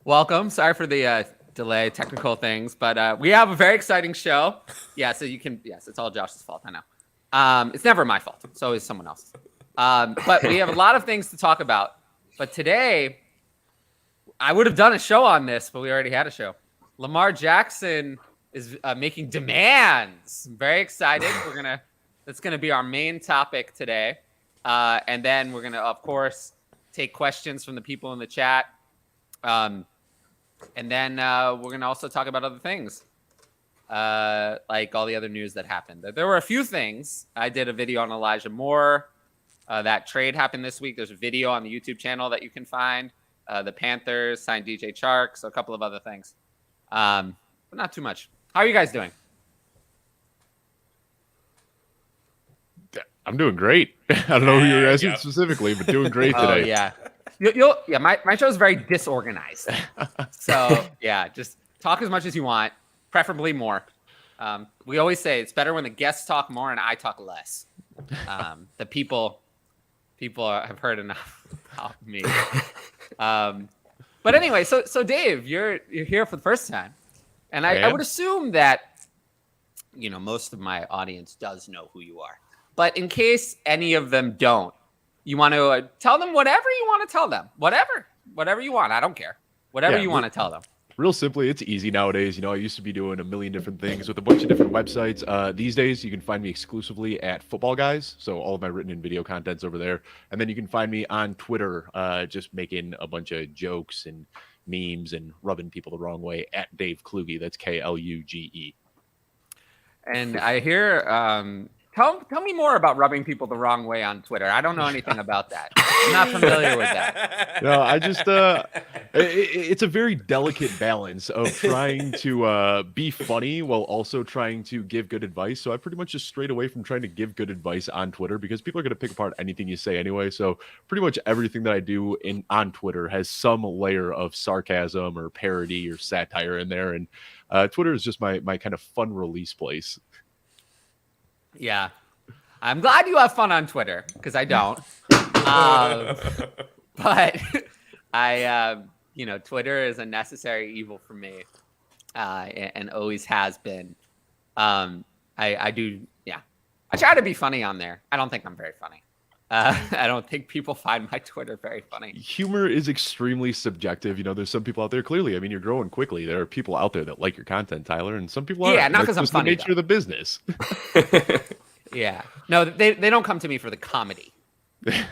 Welcome. Sorry for the delay, technical things, but we have a very exciting show. Yeah, so you can. Yes, it's all Josh's fault. I know. It's never my fault. It's always someone else's. But we have a lot of things to talk about. But today, I would have done a show on this, but we already had a show. Lamar Jackson is making demands. I'm very excited. That's gonna be our main topic today, and then we're gonna, of course, take questions from the people in the chat. And then we're going to also talk about other things, like all the other news that happened. There were a few things. I did a video on Elijah Moore. That trade happened this week. There's a video on the YouTube channel that you can find. The Panthers signed DJ Chark, so a couple of other things. But not too much. How are you guys doing? I'm doing great. I don't know who you're asking specifically, but doing great today. Oh, yeah. My show is very disorganized. So, yeah, just talk as much as you want, preferably more. We always say it's better when the guests talk more and I talk less. The people have heard enough about me. But anyway, so Dave, you're here for the first time. And I would assume that, most of my audience does know who you are. But in case any of them don't, you want to tell them whatever you want to tell them. Whatever you want. I don't care. Whatever you want to tell them. Real simply, it's easy nowadays. I used to be doing a million different things with a bunch of different websites. These days, you can find me exclusively at Football Guys. So all of my written and video content's over there. And then you can find me on Twitter, just making a bunch of jokes and memes and rubbing people the wrong way at Dave Kluge. That's Kluge. And I hear... Tell me more about rubbing people the wrong way on Twitter. I don't know anything about that. I'm not familiar with that. No, I just it's a very delicate balance of trying to be funny while also trying to give good advice. So I pretty much just strayed away from trying to give good advice on Twitter because people are going to pick apart anything you say anyway. So pretty much everything that I do on Twitter has some layer of sarcasm or parody or satire in there. And Twitter is just my kind of fun release place. Yeah. I'm glad you have fun on Twitter because I don't. But Twitter is a necessary evil for me and always has been. I do. Yeah. I try to be funny on there. I don't think I'm very funny. I don't think people find my Twitter very funny. Humor is extremely subjective. There's some people out there, clearly. I mean, you're growing quickly. There are people out there that like your content, Tyler, and some people aren't. Yeah, not because I'm funny. That's the nature of the business. Yeah. No, they don't come to me for the comedy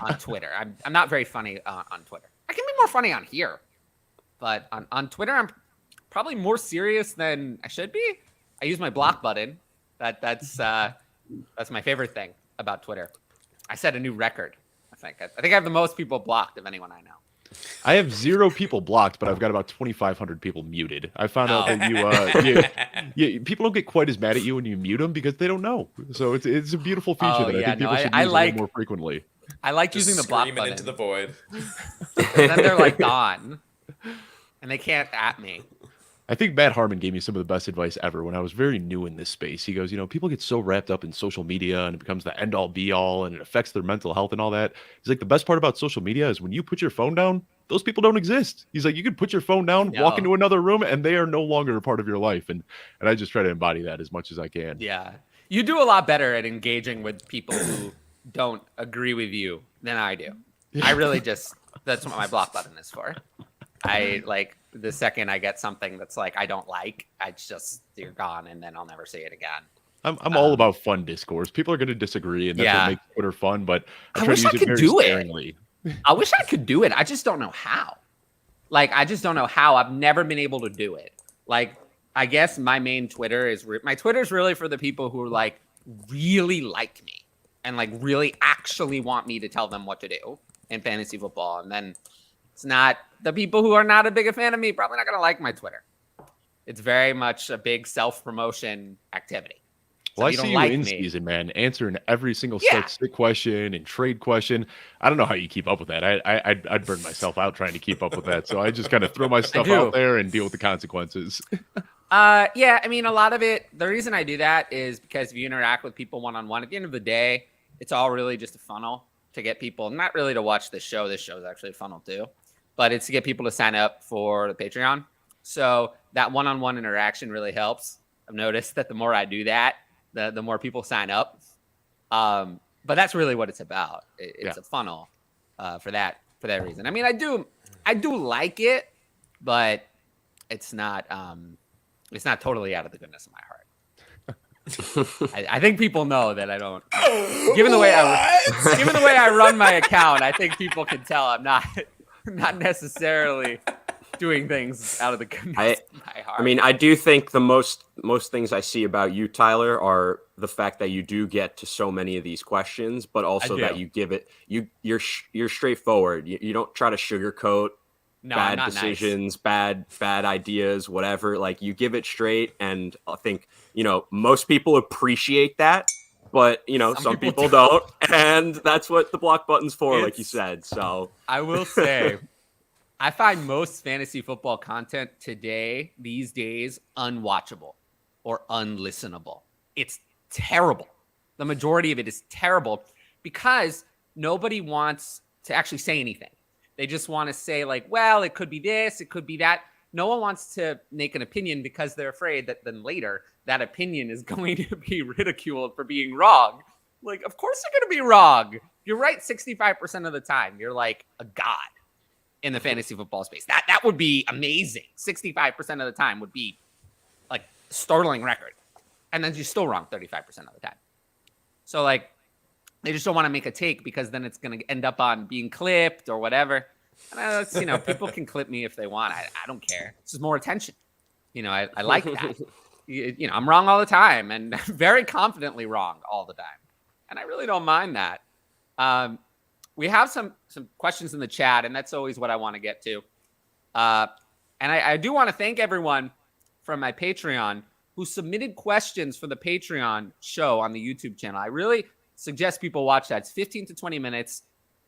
on Twitter. I'm not very funny on Twitter. I can be more funny on here. But on Twitter, I'm probably more serious than I should be. I use my block button. That's my favorite thing about Twitter. I set a new record, I think. I think I have the most people blocked of anyone I know. I have 0 people blocked, but I've got about 2,500 people muted. I found out that people don't get quite as mad at you when you mute them because they don't know. So it's a beautiful feature that I think people should use a little more frequently. I like just using the block button. into the void. And then they're like gone. And they can't at me. I think Matt Harmon gave me some of the best advice ever when I was very new in this space. He goes, people get so wrapped up in social media and it becomes the end all be all and it affects their mental health and all that. He's like, the best part about social media is when you put your phone down, those people don't exist. He's like, you could put your phone down, walk into another room, and they are no longer a part of your life. And I just try to embody that as much as I can. Yeah. You do a lot better at engaging with people who don't agree with you than I do. I really that's what my block button is for. The second I get something that's like I don't like, you're gone, and then I'll never see it again. I'm all about fun discourse. People are going to disagree, and that's what makes Twitter fun. But I wish I could do it. I wish I could do it. I just don't know how. I just don't know how. I've never been able to do it. I guess my main Twitter is my Twitter's really for the people who are really like me and really actually want me to tell them what to do in fantasy football, and then. It's not the people who are not a big fan of me, probably not going to like my Twitter. It's very much a big self-promotion activity. Well, I see you in season, man, answering every single stick question and trade question. I don't know how you keep up with that. I'd burn myself out trying to keep up with that. So I just kind of throw my stuff out there and deal with the consequences. Yeah, I mean, a lot of it, the reason I do that is because if you interact with people one-on-one, at the end of the day, it's all really just a funnel to get people, not really to watch this show. This show is actually a funnel too. but it's to get people to sign up for the Patreon. So that one-on-one interaction really helps. I've noticed that the more I do that, the more people sign up. But that's really what it's about. It's a funnel for that reason. I mean, I do like it, but it's not totally out of the goodness of my heart. I think people know that I don't. Given the way I run my account, I think people can tell I'm not necessarily doing things out of the goodness of my heart. I mean, I do think the most things I see about you, Tyler, are the fact that you do get to so many of these questions, but also that you give it you're straightforward. You don't try to sugarcoat bad decisions, nice. bad ideas, whatever. Like, you give it straight, and I think most people appreciate that, but some people don't, and that's what the block button's for, like you said. So I will say, I find most fantasy football content these days, unwatchable or unlistenable. It's terrible. The majority of it is terrible because nobody wants to actually say anything. They just want to say, like, well, it could be this, it could be that. No one wants to make an opinion because they're afraid that then later that opinion is going to be ridiculed for being wrong. Like, of course you're going to be wrong. You're right 65% of the time. You're like a god in the fantasy football space. That would be amazing. 65% of the time would be like a startling record. And then you're still wrong 35% of the time. So, like, they just don't want to make a take because then it's going to end up on being clipped or whatever. And people can clip me if they want. I don't care. It's just more attention. I like that. I'm wrong all the time, and very confidently wrong all the time. And I really don't mind that. We have some questions in the chat, and that's always what I want to get to. And I do want to thank everyone from my Patreon who submitted questions for the Patreon show on the YouTube channel. I really suggest people watch that. It's 15 to 20 minutes.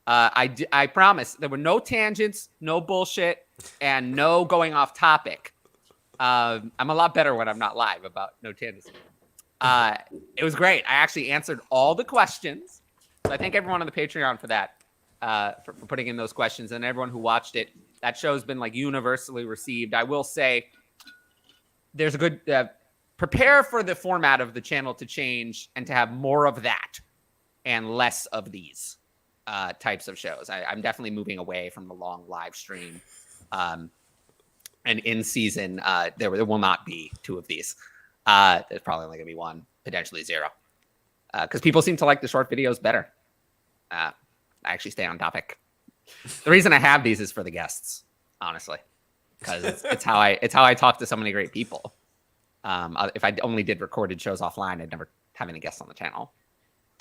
I promise there were no tangents, no bullshit, and no going off topic. I'm a lot better when I'm not live about no tangents. It was great. I actually answered all the questions. So I thank everyone on the Patreon for that, for putting in those questions, and everyone who watched it. That show's been like universally received. I will say there's a good prepare for the format of the channel to change and to have more of that and less of these types of shows. I'm definitely moving away from the long live stream. And in season, there will not be 2 of these. There's probably only going to be 1, potentially 0. Because people seem to like the short videos better. I actually stay on topic. The reason I have these is for the guests, honestly, because it's how I talk to so many great people. If I only did recorded shows offline, I'd never have any guests on the channel.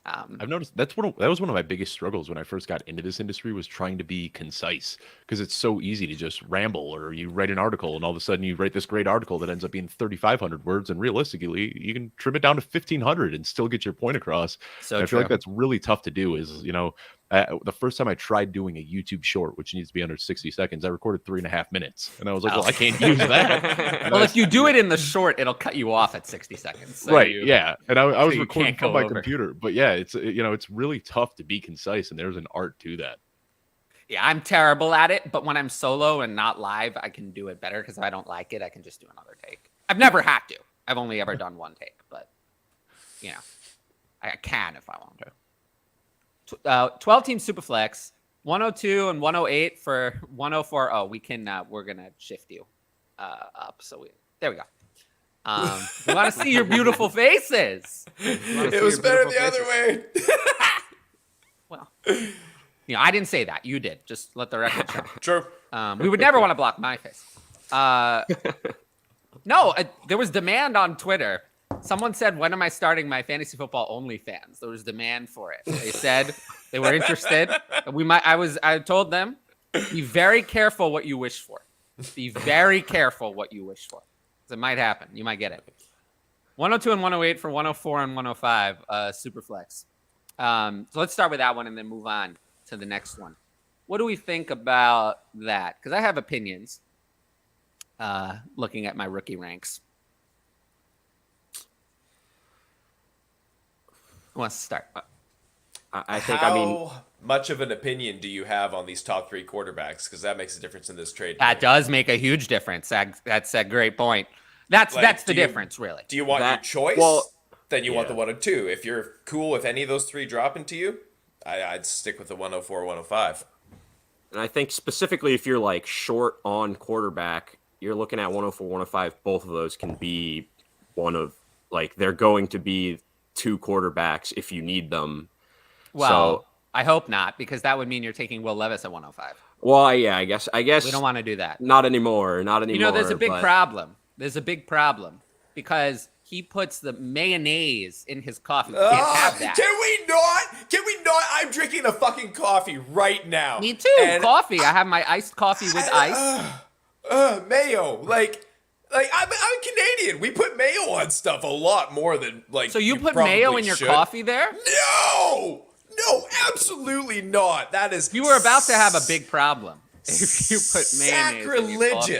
I've noticed that was one of my biggest struggles when I first got into this industry, was trying to be concise, because it's so easy to just ramble, or you write an article and all of a sudden you write this great article that ends up being 3,500 words, and realistically you can trim it down to 1,500 and still get your point across. So I feel like that's really tough to do. Is the first time I tried doing a YouTube short, which needs to be under 60 seconds, I recorded 3.5 minutes, and I was like, well, I can't use that. Well, if you do it in the short, it'll cut you off at 60 seconds. So right. Yeah. And I was recording from my over. computer, but yeah, it's really tough to be concise, and there's an art to that. Yeah, I'm terrible at it, but when I'm solo and not live, I can do it better, because if I don't like it, I can just do another take. I've never had to. I've only ever done 1 take, but I can if I want to. 12-team Superflex, 102 and 108 for 104. Oh, we can. We're gonna shift you up. So there we go. We want to see your beautiful faces. It was better the other way. Well, I didn't say that. You did. Just let the record show. True. We would never want to block my face. No, there was demand on Twitter. Someone said, when am I starting my fantasy football OnlyFans? There was demand for it. They said they were interested. I told them, be very careful what you wish for. Be very careful what you wish for. It might happen. You might get it. 102 and 108 for 104 and 105, Superflex. So let's start with that one and then move on to the next one. What do we think about that? Because I have opinions looking at my rookie ranks. Who wants to start? I think, much of an opinion do you have on these top 3 quarterbacks? Because that makes a difference in this trade. That does make a huge difference. That's a great point. That's the difference, really. Do you want your choice? Well, then you want the 1 and 2. If you're cool with any of those 3 dropping to you, I'd stick with the 104, 105. And I think specifically if you're like short on quarterback, you're looking at 104, 105. Both of those can be they're going to be 2 quarterbacks if you need them. Well, so, I hope not, because that would mean you're taking Will Levis at 105. Well, yeah, I guess we don't want to do that. Not anymore. You know, there's a big problem. There's a big problem because he puts the mayonnaise in his coffee. You can't have that. Can we not? I'm drinking a fucking coffee right now. Me too. And coffee. I have my iced coffee with ice. Mayo. Like I'm Canadian. We put mayo on stuff a lot more than like. So you put mayo in your coffee there? No, absolutely not. That is. You were about to have a big problem if you put mayonnaise in your coffee.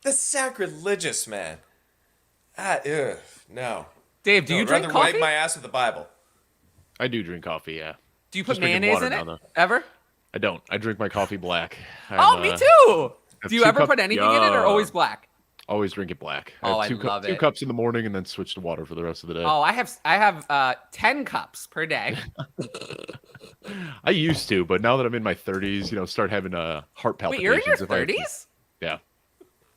That's sacrilegious, man. No. Dave, do you drink coffee? Wipe my ass with the Bible. I do drink coffee, yeah. Do you put mayonnaise in it? Ever? I don't. I drink my coffee black. Me too. Do you ever put anything in it or always black? Always drink it black. I love it. 2 cups in the morning and then switch to water for the rest of the day. Oh, I have 10 cups per day. I used to, but now that I'm in my 30s, start having heart palpitations. Wait, you're in your 30s? Yeah.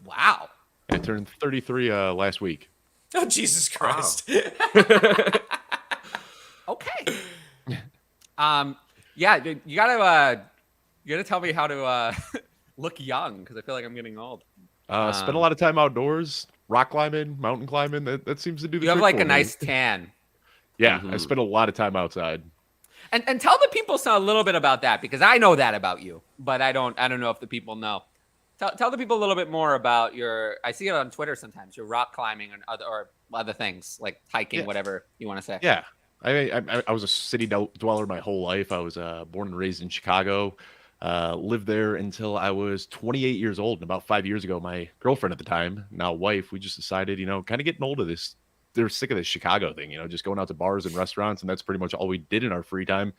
Wow. I turned 33 last week. Oh, Jesus Christ. Wow. Okay. Yeah, you gotta tell me how to look young because I feel like I'm getting old. Spend a lot of time outdoors, rock climbing, mountain climbing. That seems to do the trick. You have like a nice tan. Yeah, I spend a lot of time outside. And tell the people a little bit about that because I know that about you, but I don't know if the people know. Tell the people a little bit more about I see it on Twitter sometimes, your rock climbing and other things like hiking, whatever you want to say. Yeah. I was a city dweller my whole life. I was born and raised in Chicago. Lived there until I was 28 years old. And about 5 years ago, my girlfriend at the time, now wife, we just decided, kind of getting old of this. They're sick of this Chicago thing, just going out to bars and restaurants. And that's pretty much all we did in our free time.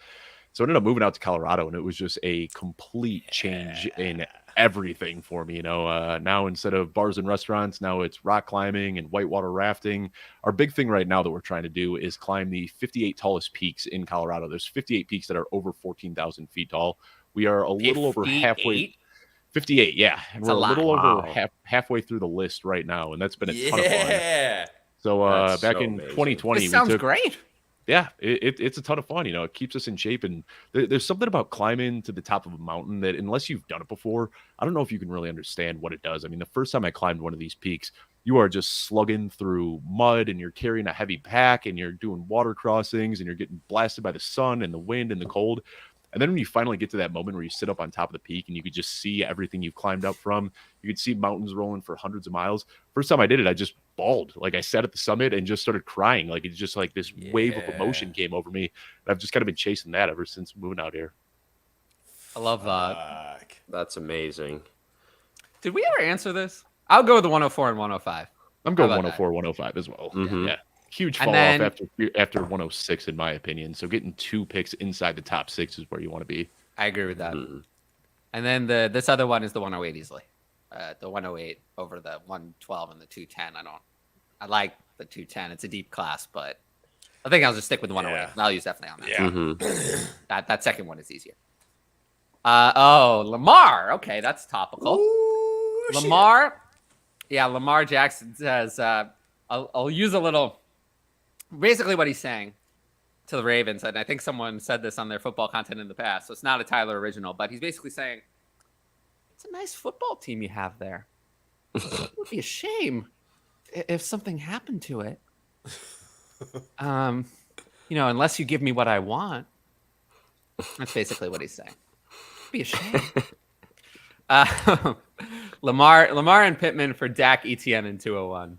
So I ended up moving out to Colorado, and it was just a complete change in everything for me. Now instead of bars and restaurants, now it's rock climbing and whitewater rafting. Our big thing right now that we're trying to do is climb the 58 tallest peaks in Colorado. There's 58 peaks that are over 14,000 feet tall. We are a little over halfway. 58, yeah. And we're a little over halfway through the list right now, and that's been a ton of fun. So back in 2020, this sounds great. Yeah, it's a ton of fun. It keeps us in shape. And there's something about climbing to the top of a mountain that unless you've done it before, I don't know if you can really understand what it does. I mean, the first time I climbed one of these peaks, you are just slugging through mud and you're carrying a heavy pack and you're doing water crossings and you're getting blasted by the sun and the wind and the cold. And then when you finally get to that moment where you sit up on top of the peak and you could just see everything you've climbed up from, you could see mountains rolling for hundreds of miles. First time I did it, I just bawled. Like I sat at the summit and just started crying. Like it's just like this wave of emotion came over me. And I've just kind of been chasing that ever since moving out here. I love that. That's amazing. Did we ever answer this? I'll go with the 104 and 105. I'm going 104, 105 as well. Mm-hmm. Yeah. Huge fall off after 106, in my opinion. So getting 2 picks inside the top 6 is where you want to be. I agree with that. Mm-hmm. And then this other one is the 108 easily. The 108 over the 112 and the 210. I like the 210. It's a deep class, but I think I'll just stick with the 108. Value's definitely on that. Yeah. Mm-hmm. That second one is easier. Lamar. Okay, that's topical. Ooh, Lamar. Shit. Yeah, Lamar Jackson says, I'll use a little. Basically, what he's saying to the Ravens, and I think someone said this on their football content in the past, so it's not a Tyler original, but he's basically saying, it's a nice football team you have there. It would be a shame if something happened to it. Unless you give me what I want. That's basically what he's saying. It'd be a shame. Lamar and Pittman for Dak, Etienne, and 201.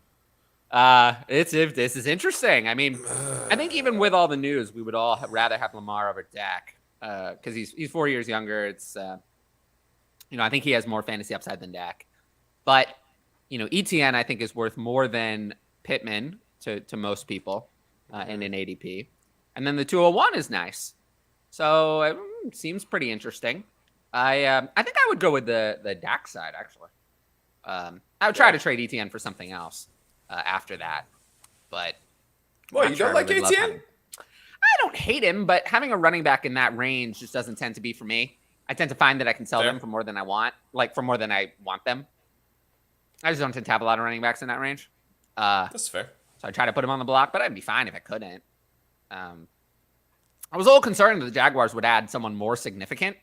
This is interesting. I mean, I think even with all the news, we would all rather have Lamar over Dak because he's 4 years younger. It's I think he has more fantasy upside than Dak, but Etienne I think is worth more than Pittman to most people in an ADP, and then the 201 is nice. So it seems pretty interesting. I think I would go with the Dak side, actually. I would try to trade ETN for something else after that. But Well, you don't like ATN? I don't hate him, but having a running back in that range just doesn't tend to be for me. I tend to find that I can sell them for more than I want, for more than I want them. I just don't tend to have a lot of running backs in that range. That's fair. So I try to put him on the block, but I'd be fine if I couldn't. I was a little concerned that the Jaguars would add someone more significant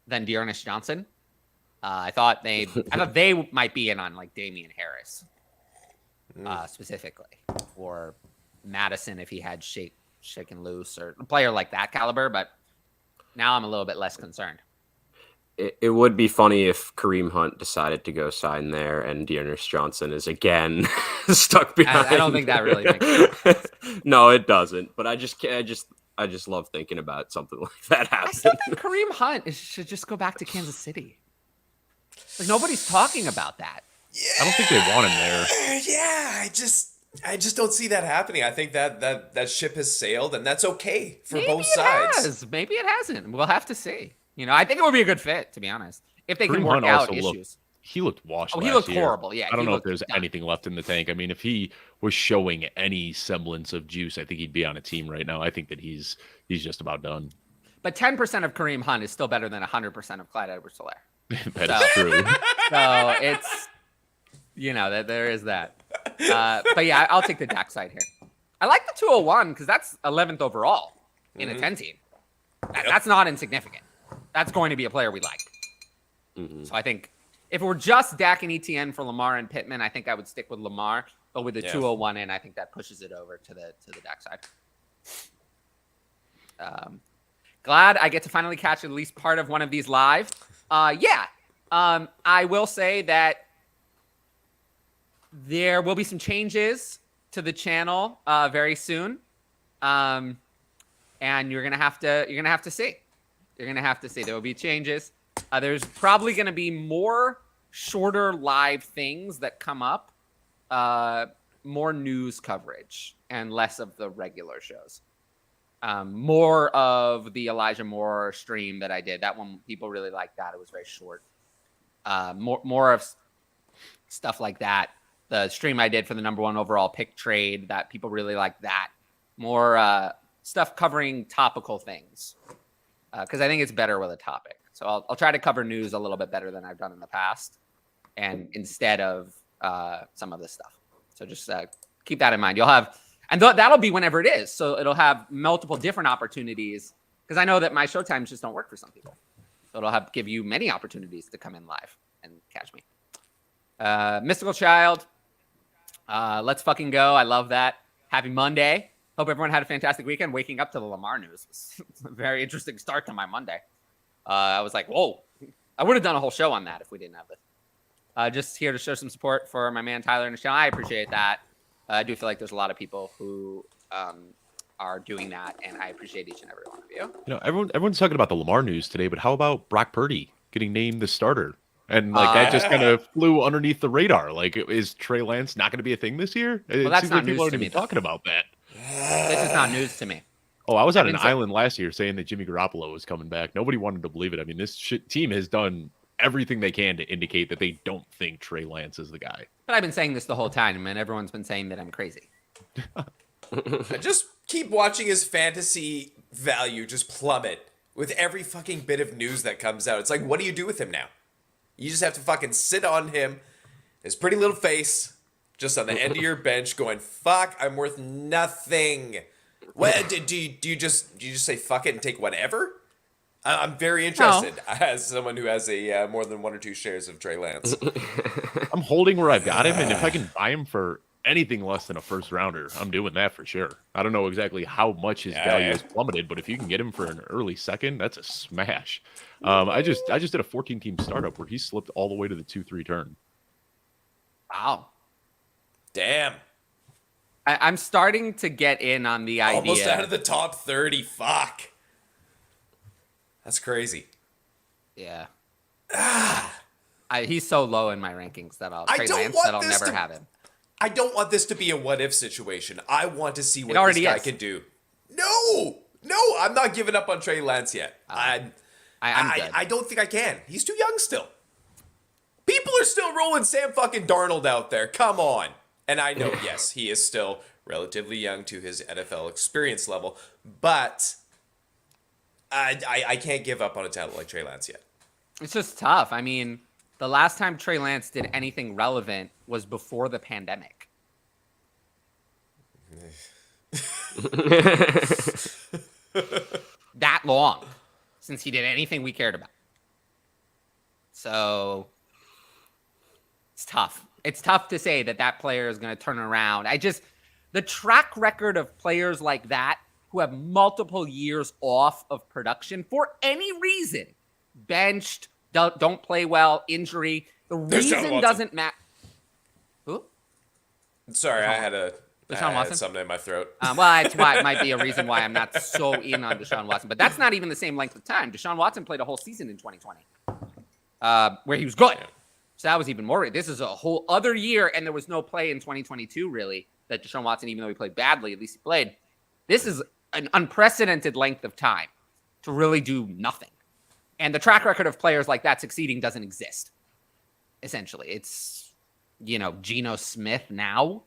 than Dearness Johnson. I thought they might be in on like Damian Harris specifically, or Madison if he had shaken loose, or a player like that caliber. But now I'm a little bit less concerned. It would be funny if Kareem Hunt decided to go sign there and Dearness Johnson is again stuck behind. I don't think that really makes sense. No, it doesn't. But I just love thinking about something like that happening. I still think Kareem Hunt should just go back to Kansas City. Like, nobody's talking about that. Yeah. I don't think they want him there. Yeah, I just don't see that happening. I think that ship has sailed, and that's okay for both sides. Maybe it hasn't. We'll have to see. I think it would be a good fit, to be honest, if they can Kareem work Hunt out also issues. He looked washed. He looked year. horrible. Yeah, I don't know if there's done. anything left in the tank. I mean, if he was showing any semblance of juice, I think he'd be on a team right now. I think that he's just about done. But 10% of Kareem Hunt is still better than 100% of Clyde Edwards-Helaire. That is true. So it's, that there is that. But yeah, I'll take the Dak side here. I like the 201 because that's 11th overall in a 10 team. That's not insignificant. That's going to be a player we like. So I think if it were just Dak and ETN for Lamar and Pittman, I think I would stick with Lamar. But with the 201 in, I think that pushes it over to the Dak side. Glad I get to finally catch at least part of one of these live. I will say that there will be some changes to the channel very soon, and you're gonna have to see. You're gonna have to see. There will be changes. There's probably gonna be more shorter live things that come up, more news coverage, and less of the regular shows. More of the Elijah Moore stream that I did. That one, people really liked that. It was very short. More of stuff like that. The stream I did for the number 1 overall pick trade, that people really liked that. More stuff covering topical things. Because I think it's better with a topic. So I'll try to cover news a little bit better than I've done in the past. And instead of some of this stuff. So just keep that in mind. You'll have... And that'll be whenever it is. So it'll have multiple different opportunities. Because I know that my show times just don't work for some people. So it'll give you many opportunities to come in live and catch me. Mystical Child. Let's fucking go. I love that. Happy Monday. Hope everyone had a fantastic weekend. Waking up to the Lamar news. It's a very interesting start to my Monday. I was like, whoa. I would have done a whole show on that if we didn't have this. Just here to show some support for my man Tyler and the channel. I appreciate that. I do feel like there's a lot of people who are doing that, and I appreciate each and every one of you. Everyone's talking about the Lamar news today, but how about Brock Purdy getting named the starter? And that just kind of flew underneath the radar. Like, is Trey Lance not going to be a thing this year? Well, that's not news to me. Talking about that. This is not news to me. Oh, I was on an island last year saying that Jimmy Garoppolo was coming back. Nobody wanted to believe it. I mean, this team has done everything they can to indicate that they don't think Trey Lance is the guy. But I've been saying this the whole time, and everyone's been saying that I'm crazy. I just keep watching his fantasy value just plummet with every fucking bit of news that comes out. It's like, what do you do with him now? You just have to fucking sit on him, his pretty little face, just on the end of your bench going, fuck, I'm worth nothing. What, do you just say fuck it and take whatever? I'm very interested as someone who has a more than 1 or 2 shares of Trey Lance. I'm holding where I've got him, and if I can buy him for anything less than a first rounder, I'm doing that for sure. I don't know exactly how much his value has plummeted, but if you can get him for an early second, that's a smash. I just did a 14-team startup where he slipped all the way to the 2-3 turn. Wow. Damn. I'm starting to get in on the idea. Almost out of the top 30. Fuck. That's crazy. Yeah. He's so low in my rankings that I'll never have him. I don't want this to be a what if situation. I want to see what this guy can do. No, No, I'm not giving up on Trey Lance yet. I'm good. I don't think I can. He's too young still. People are still rolling Sam fucking Darnold out there. Come on. And I know, yes, he is still relatively young to his NFL experience level, but I can't give up on a talent like Trey Lance yet. It's just tough. I mean, the last time Trey Lance did anything relevant was before the pandemic. That long since he did anything we cared about. So it's tough. It's tough to say that player is going to turn around. The track record of players like that who have multiple years off of production for any reason, benched, don't play well, injury, the reason doesn't matter. Who? Sorry, I had Deshaun Watson? something in my throat. Well, that's why it might be a reason why I'm not so in on Deshaun Watson. But that's not even the same length of time. Deshaun Watson played a whole season in 2020 where he was good. So that was even more. This is a whole other year, and there was no play in 2022, really, that Deshaun Watson, even though he played badly, at least he played. This is an unprecedented length of time to really do nothing. And the track record of players like that succeeding doesn't exist, essentially. It's, Geno Smith now,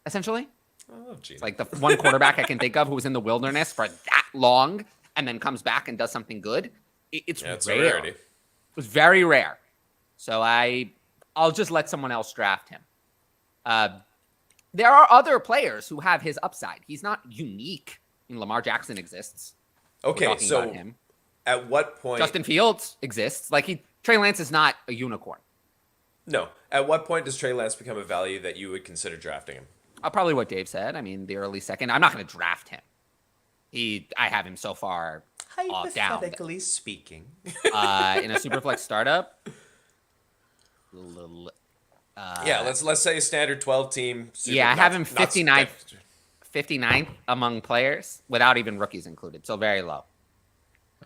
essentially. Oh, Geno. It's like the one quarterback I can think of who was in the wilderness for that long and then comes back and does something good. It's a rare. rarity. It was very rare. So I'll just let someone else draft him. There are other players who have his upside. He's not unique. I mean, Lamar Jackson exists. Okay, so him. At what point? Justin Fields exists. Trey Lance is not a unicorn. No. At what point does Trey Lance become a value that you would consider drafting him? Probably what Dave said. I mean, the early second. I'm not going to draft him. I have him so far down. Hypothetically speaking. In a Superflex startup. Yeah, let's say standard 12 team. I have him 59th among players without even rookies included. So very low.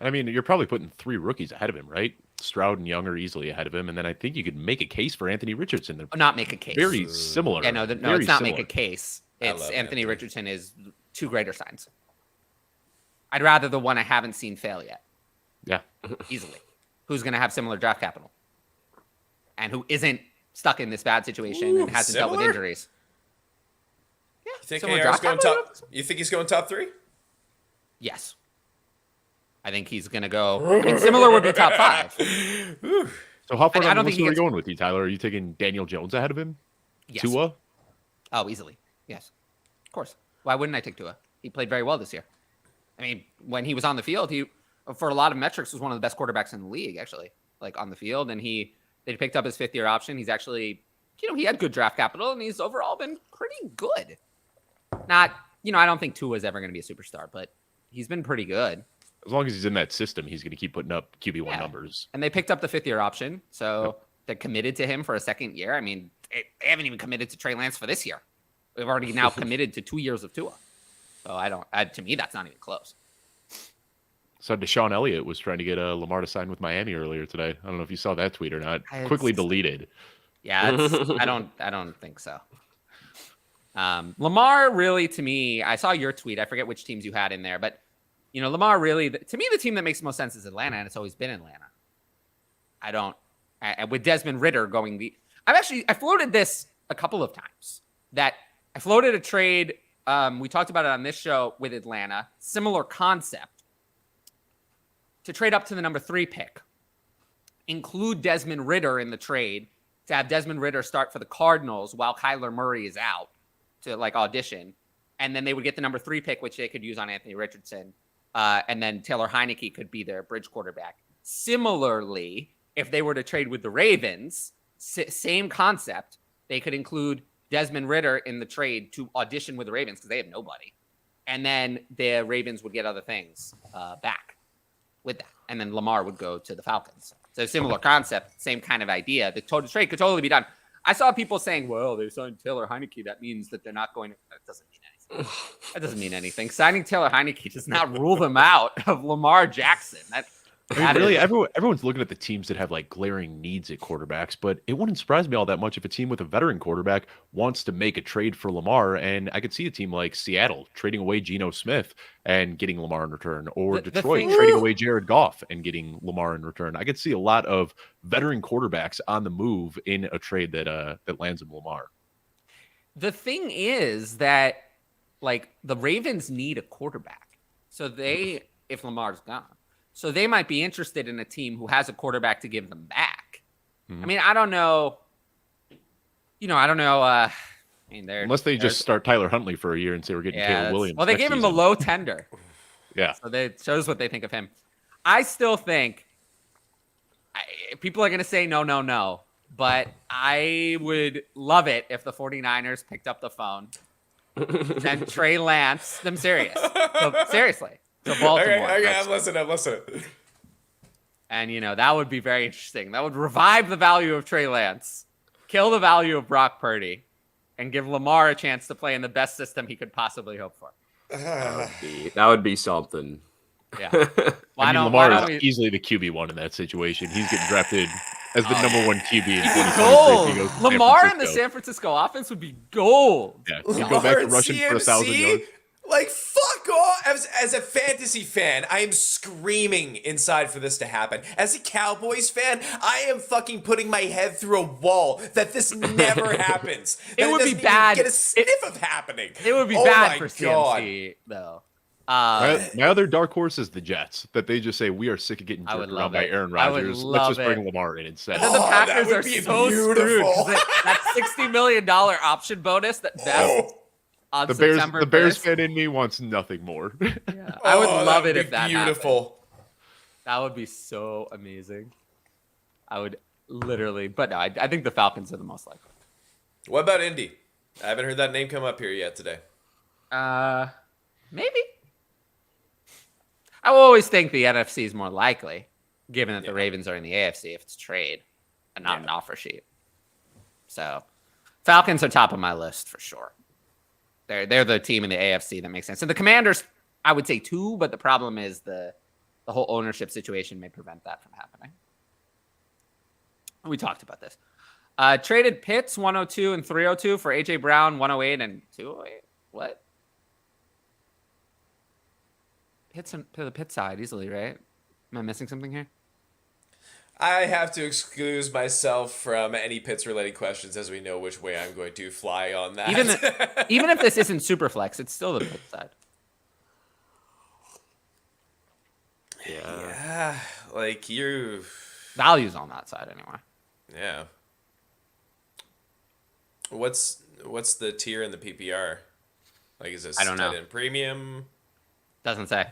I mean, you're probably putting 3 rookies ahead of him, right? Stroud and Young are easily ahead of him, and then I think you could make a case for Anthony Richardson. They're not make a case. Very similar. Yeah, no, it's not make a case. It's Anthony Richardson is 2 greater signs. I'd rather the one I haven't seen fail yet. Yeah. Easily. Who's going to have similar draft capital. And who isn't stuck in this bad situation and hasn't dealt with injuries. Yeah. You think he's going top 3? Yes. I think he's going to go. And similar would be top 5. So how far down the list are we going with you, Tyler? Are you taking Daniel Jones ahead of him? Yes. Tua? Oh, easily. Yes. Of course. Why wouldn't I take Tua? He played very well this year. I mean, when he was on the field, he, for a lot of metrics, was one of the best quarterbacks in the league, actually, on the field. And they picked up his 5th-year option. He's actually, he had good draft capital, and he's overall been pretty good. Not, I don't think Tua is ever going to be a superstar, but he's been pretty good. As long as he's in that system, he's going to keep putting up QB1 numbers. And they picked up the 5th-year option, so they're committed to him for a 2nd year. I mean, they haven't even committed to Trey Lance for this year. We've already now committed to 2 years of Tua. So to me, that's not even close. So Deshaun Elliott was trying to get Lamar to sign with Miami earlier today. I don't know if you saw that tweet or not. Quickly deleted. Yeah, I don't think so. Lamar really, to me, I saw your tweet. I forget which teams you had in there, but Lamar really, to me, the team that makes the most sense is Atlanta, and it's always been Atlanta. With Desmond Ridder going I floated this a couple of times, that I floated a trade. We talked about it on this show with Atlanta, similar concept, to trade up to the number 3 pick, include Desmond Ridder in the trade, to have Desmond Ridder start for the Cardinals while Kyler Murray is out to audition. And then they would get the number 3 pick, which they could use on Anthony Richardson. And then Taylor Heineke could be their bridge quarterback. Similarly, if they were to trade with the Ravens, same concept, they could include Desmond Ridder in the trade to audition with the Ravens because they have nobody. And then the Ravens would get other things back with that. And then Lamar would go to the Falcons. So similar concept, same kind of idea. The total trade could totally be done. I saw people saying, well, they signed Taylor Heineke. That means that they're not going to. That doesn't mean anything. That doesn't mean anything. Signing Taylor Heineke does not rule them out of Lamar Jackson. That really, is- everyone's looking at the teams that have like glaring needs at quarterbacks, but it wouldn't surprise me all that much if a team with a veteran quarterback wants to make a trade for Lamar. And I could see a team like Seattle trading away Geno Smith and getting Lamar in return, or The Detroit thing- trading away Jared Goff and getting Lamar in return. I could see a lot of veteran quarterbacks on the move in a trade that lands him Lamar. The thing is that, like, the Ravens need a quarterback. So if Lamar's gone, so they might be interested in a team who has a quarterback to give them back. I mean, I don't know. I don't know. I mean, Unless they just start Tyler Huntley for a year and say we're getting Caleb Williams. Well, they next gave him season. a low tender. Yeah. So that shows what they think of him. I still think people are going to say no, but I would love it if the 49ers picked up the phone and Trey Lance. I'm serious. So, seriously. To Baltimore. Okay, I'm listening. And, that would be very interesting. That would revive the value of Trey Lance, kill the value of Brock Purdy, and give Lamar a chance to play in the best system he could possibly hope for. That would be something. Yeah. Lamar is easily the QB1 in that situation. He's getting drafted as the number one QB in 2023 gold. if he goes to San Lamar in the Francisco. San Francisco offense would be gold. Yeah, he'd go back to rushing for 1,000 yards. Like, fuck off. As a fantasy fan, I am screaming inside for this to happen. As a Cowboys fan, I am fucking putting my head through a wall that this never happens. It That would be doesn't even bad. Get a sniff of happening. It would be Oh bad my for God. CMC, though. My other dark horse is the Jets, that they just say we are sick of getting I would jerked around love by it. Aaron I would Rodgers. love Let's just bring it. Lamar in instead. And then the that Packers would are be so screwed. beautiful. 'Cause that $60 million option bonus that vests on The September Bears 1st. fan in me wants nothing more. Yeah, I would Oh, love would it be if that beautiful. happened. That would be so amazing. I would literally, but no, I think the Falcons are the most likely. What about Indy? I haven't heard that name come up here yet today. Maybe. I will always think the NFC is more likely, given that the Ravens are in the AFC if it's trade and not an offer sheet. So, Falcons are top of my list for sure. They're the team in the AFC that makes sense. And the Commanders, I would say too, but the problem is the whole ownership situation may prevent that from happening. We talked about this. Traded Pitts 102 and 302 for AJ Brown 108 and 208. What? Pitts to the Pitt side easily, right? Am I missing something here? I have to excuse myself from any Pitts related questions, as we know which way I'm going to fly on that. Even if this isn't Superflex, it's still the Pitt side. Yeah, like you. Value's on that side anyway. Yeah. What's the tier in the PPR? Like, is this I don't know. tight end premium? Doesn't say.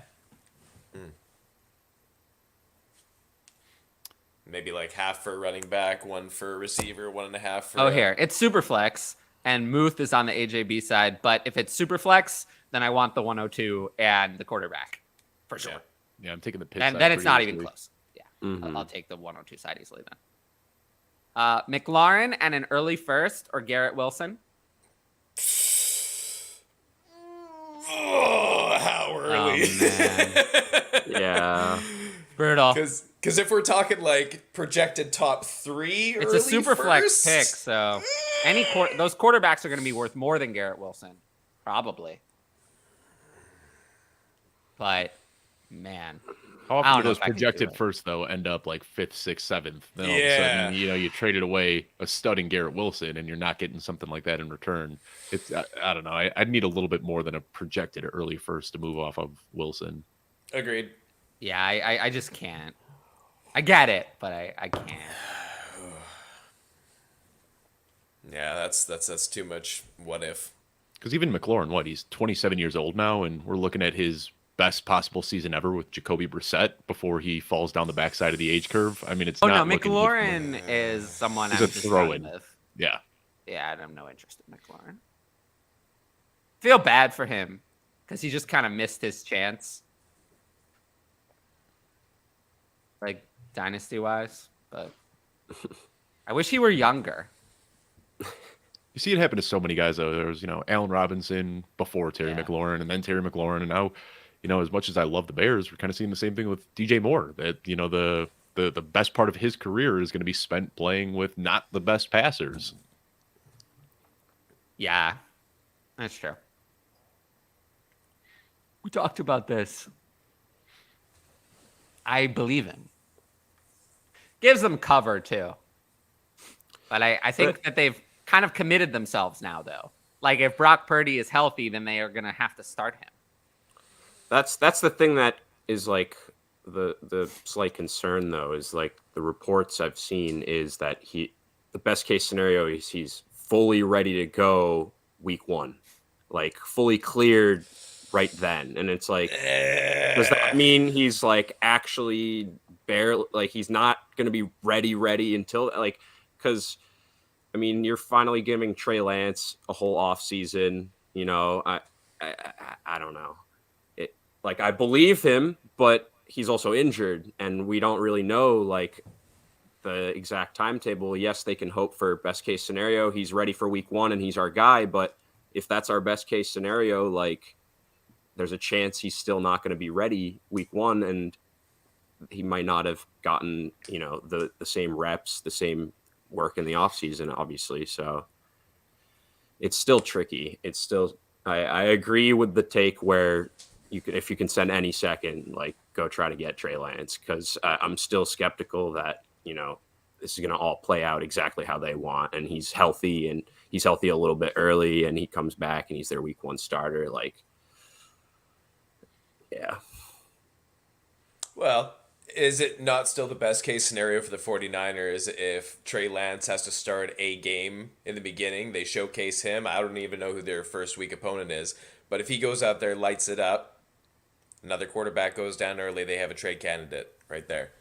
Maybe like half for running back, one for receiver, 1.5 for. Oh, here. It's Superflex, and Muth is on the AJB side. But if it's Superflex, then I want the 102 and the quarterback. For sure. Yeah, I'm taking the Pitt And side then it's pretty not easily. even close. Yeah. I'll take the 102 side easily then. McLaurin and an early first or Garrett Wilson. Oh, how early? Oh, man. Yeah. Brutal. Because if we're talking like projected top 3, It's a super flex pick, so those quarterbacks are going to be worth more than Garrett Wilson, probably. But man, How I often don't do know those if I can do projected it. first though end up like 5th, 6th, 7th? Then all of a Yeah. sudden, you traded away a stud in Garrett Wilson, and you're not getting something like that in return. It's I don't know. I'd need a little bit more than a projected early first to move off of Wilson. Agreed. yeah, I just can't. I get it, but I can't. Yeah, that's too much. What if? Because even McLaurin, he's 27 years old now, and we're looking at his best possible season ever with Jacoby Brissett before he falls down the backside of the age curve. I mean, it's Oh not no, looking McLaurin is someone He's I'm a just throw-in. running with. Yeah. Yeah, I have no interest in McLaurin. Feel bad for him because he just kind of missed his chance, like dynasty wise. But I wish he were younger. You see it happen to so many guys, though. There was, Allen Robinson before Terry Yeah. McLaurin, and then Terry McLaurin, and now as much as I love the Bears, we're kind of seeing the same thing with DJ Moore. That the best part of his career is going to be spent playing with not the best passers. Yeah, that's true. We talked about this. I believe him. Gives them cover too. But I think that they've kind of committed themselves now, though. Like if Brock Purdy is healthy, then they are going to have to start him. That's the thing that is like the slight concern, though, is like the reports I've seen is that the best case scenario is he's fully ready to go week 1, like fully cleared right then. And it's like, does that mean he's like actually barely, like he's not going to be ready until like, because I mean, you're finally giving Trey Lance a whole off season. I don't know. Like I believe him, but he's also injured, and we don't really know like the exact timetable. Yes, they can hope for best case scenario. He's ready for week 1 and he's our guy. But if that's our best case scenario, like there's a chance he's still not going to be ready week 1, and he might not have gotten, the same reps, the same work in the offseason, obviously. So it's still tricky. It's still, I agree with the take where if you can send any second, like go try to get Trey Lance, because I'm still skeptical that, this is going to all play out exactly how they want. And he's healthy a little bit early, and he comes back and he's their week 1 starter. Like, yeah. Well, is it not still the best case scenario for the 49ers if Trey Lance has to start a game in the beginning? They showcase him. I don't even know who their first week opponent is. But if he goes out there, lights it up, another quarterback goes down early, they have a trade candidate right there.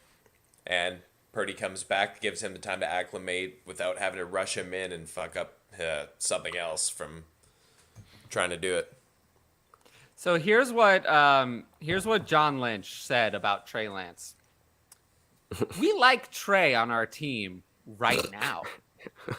And Purdy comes back, gives him the time to acclimate without having to rush him in and fuck up something else from trying to do it. So here's what John Lynch said about Trey Lance. We like Trey on our team right now.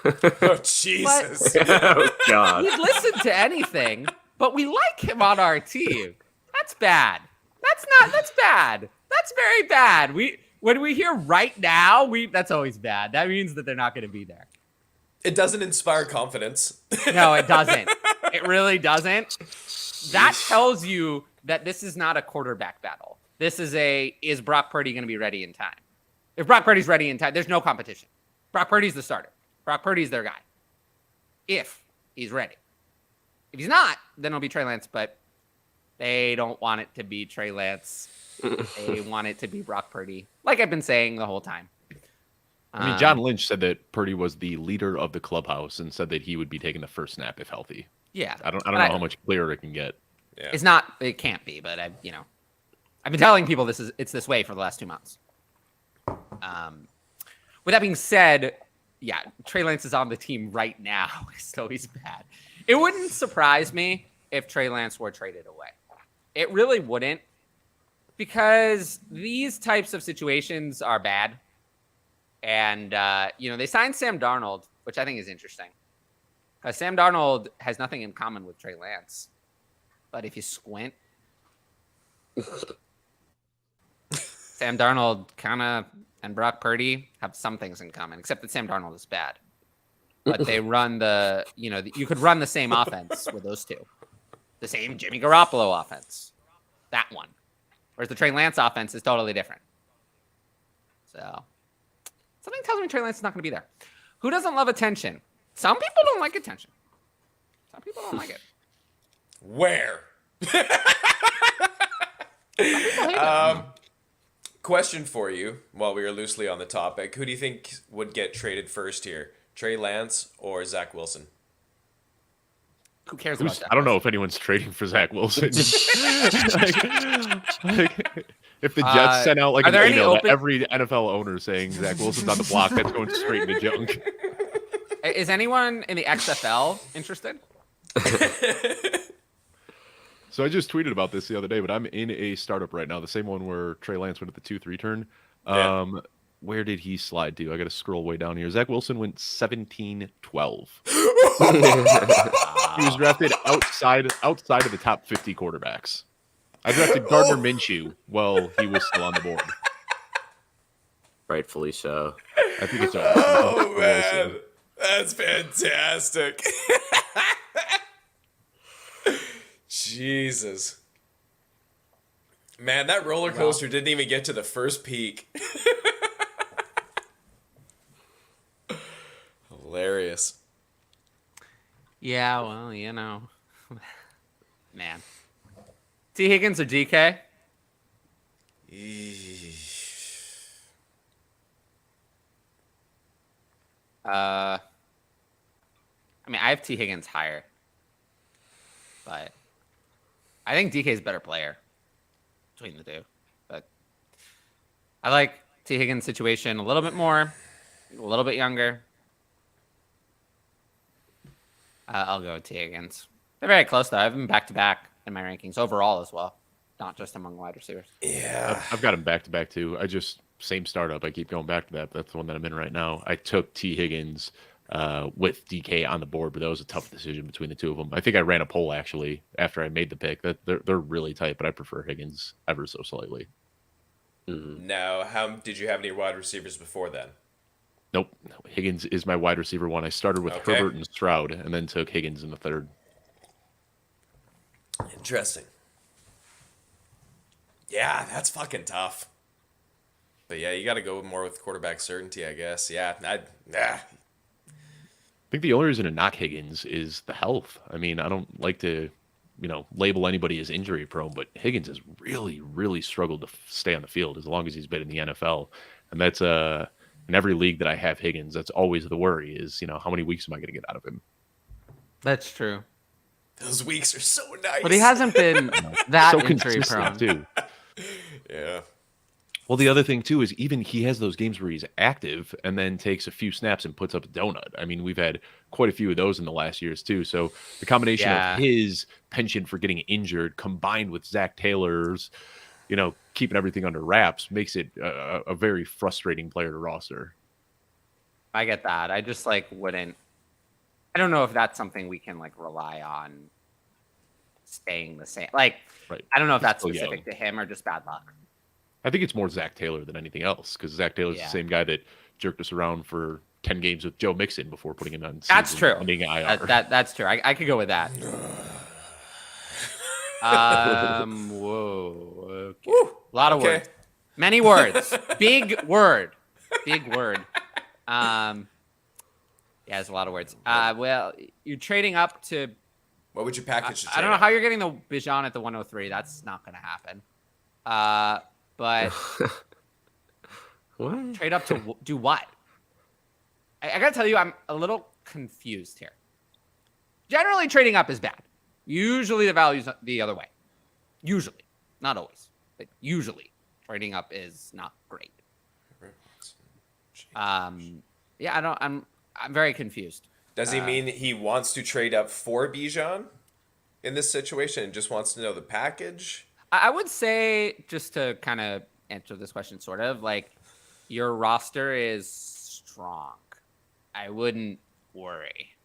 Oh, Jesus. Oh, God. He'd listen to anything, but we like him on our team. That's bad. That's bad. That's very bad. When we hear right now, that's always bad. That means that they're not going to be there. It doesn't inspire confidence. No, it doesn't. It really doesn't. That tells you that this is not a quarterback battle. This is Brock Purdy going to be ready in time? If Brock Purdy's ready in time, there's no competition. Brock Purdy's the starter. Brock Purdy's their guy. If he's ready. If he's not, then it'll be Trey Lance, but they don't want it to be Trey Lance. They want it to be Brock Purdy, like I've been saying the whole time. I mean, John Lynch said that Purdy was the leader of the clubhouse and said that he would be taking the first snap if healthy. Yeah. I don't know how much clearer it can get. Yeah. It's not, it can't be, but I've been telling people it's this way for the last 2 months. With that being said, yeah, Trey Lance is on the team right now, so he's bad. It wouldn't surprise me if Trey Lance were traded away. It really wouldn't, because these types of situations are bad. And, they signed Sam Darnold, which I think is interesting. Because Sam Darnold has nothing in common with Trey Lance. But if you squint, Sam Darnold and Brock Purdy have some things in common, except that Sam Darnold is bad. But they run you could run the same offense with those two. The same Jimmy Garoppolo offense. That one. Whereas the Trey Lance offense is totally different. So, something tells me Trey Lance is not going to be there. Who doesn't love attention? Some people don't like attention. Some people don't like it. Where? Question for you, while we are loosely on the topic. Who do you think would get traded first here? Trey Lance or Zach Wilson? Who cares about that? I don't know if anyone's trading for Zach Wilson. If the Jets sent out an email to every NFL owner saying Zach Wilson's on the block, that's going straight into junk. Is anyone in the XFL interested? So I just tweeted about this the other day, but I'm in a startup right now, the same one where Trey Lance went at the 2-3 turn. Yeah. Where did he slide to? I got to scroll way down here. Zach Wilson went 17-12. He was drafted outside of the top 50 quarterbacks. I drafted Gardner Minshew while he was still on the board. Rightfully so. I think it's Oh man, that's fantastic. Jesus. Man, that roller coaster didn't even get to the first peak. Hilarious. Yeah, well, man. T. Higgins or DK? I mean, I have T. Higgins higher, but I think DK is a better player between the two. But I like T. Higgins' situation a little bit more, a little bit younger. I'll go with T. Higgins. They're very close, though. I have them back-to-back in my rankings overall as well, not just among wide receivers. Yeah. I've got him back-to-back, too. Same startup. I keep going back to that. That's the one that I'm in right now. I took T. Higgins with DK on the board, but that was a tough decision between the two of them. I think I ran a poll, actually, after I made the pick. That they're really tight, but I prefer Higgins ever so slightly. Now, how did you have any wide receivers before then? Nope. Higgins is my wide receiver one. I started with Herbert and Stroud, and then took Higgins in the third. Interesting. Yeah, that's fucking tough. But yeah, you got to go more with quarterback certainty, I guess. Yeah, I think the only reason to knock Higgins is the health. I mean, I don't like to, label anybody as injury prone, but Higgins has really, really struggled to stay on the field as long as he's been in the NFL. And that's in every league that I have Higgins, that's always the worry is, how many weeks am I going to get out of him? That's true. Those weeks are so nice. But he hasn't been that so injury prone. Too. Yeah. Well, the other thing, too, is even he has those games where he's active and then takes a few snaps and puts up a donut. I mean, we've had quite a few of those in the last years, too. So the combination of his penchant for getting injured combined with Zach Taylor's, keeping everything under wraps makes it a very frustrating player to roster. I get that. I just, wouldn't. I don't know if that's something we can, rely on staying the same. Right. I don't know if that's specific to him or just bad luck. I think it's more Zach Taylor than anything else because Zach Taylor's the same guy that jerked us around for 10 games with Joe Mixon before putting him on. That's true. IR. That's true. I could go with that. Whoa. Okay. A lot of words. Many words. Big word. Big word. Yeah, there's a lot of words. Well, you're trading up to. What would you package? I don't know how you're getting the Bijan at the 103. That's not going to happen. But what? Trade up to do what? I got to tell you, I'm a little confused here. Generally, trading up is bad. Usually, the value's the other way. Usually. Not always. But usually, trading up is not great. Yeah, I'm very confused. Does he mean he wants to trade up for Bijan in this situation and just wants to know the package? I would say, just to kind of answer this question, sort of, your roster is strong. I wouldn't worry.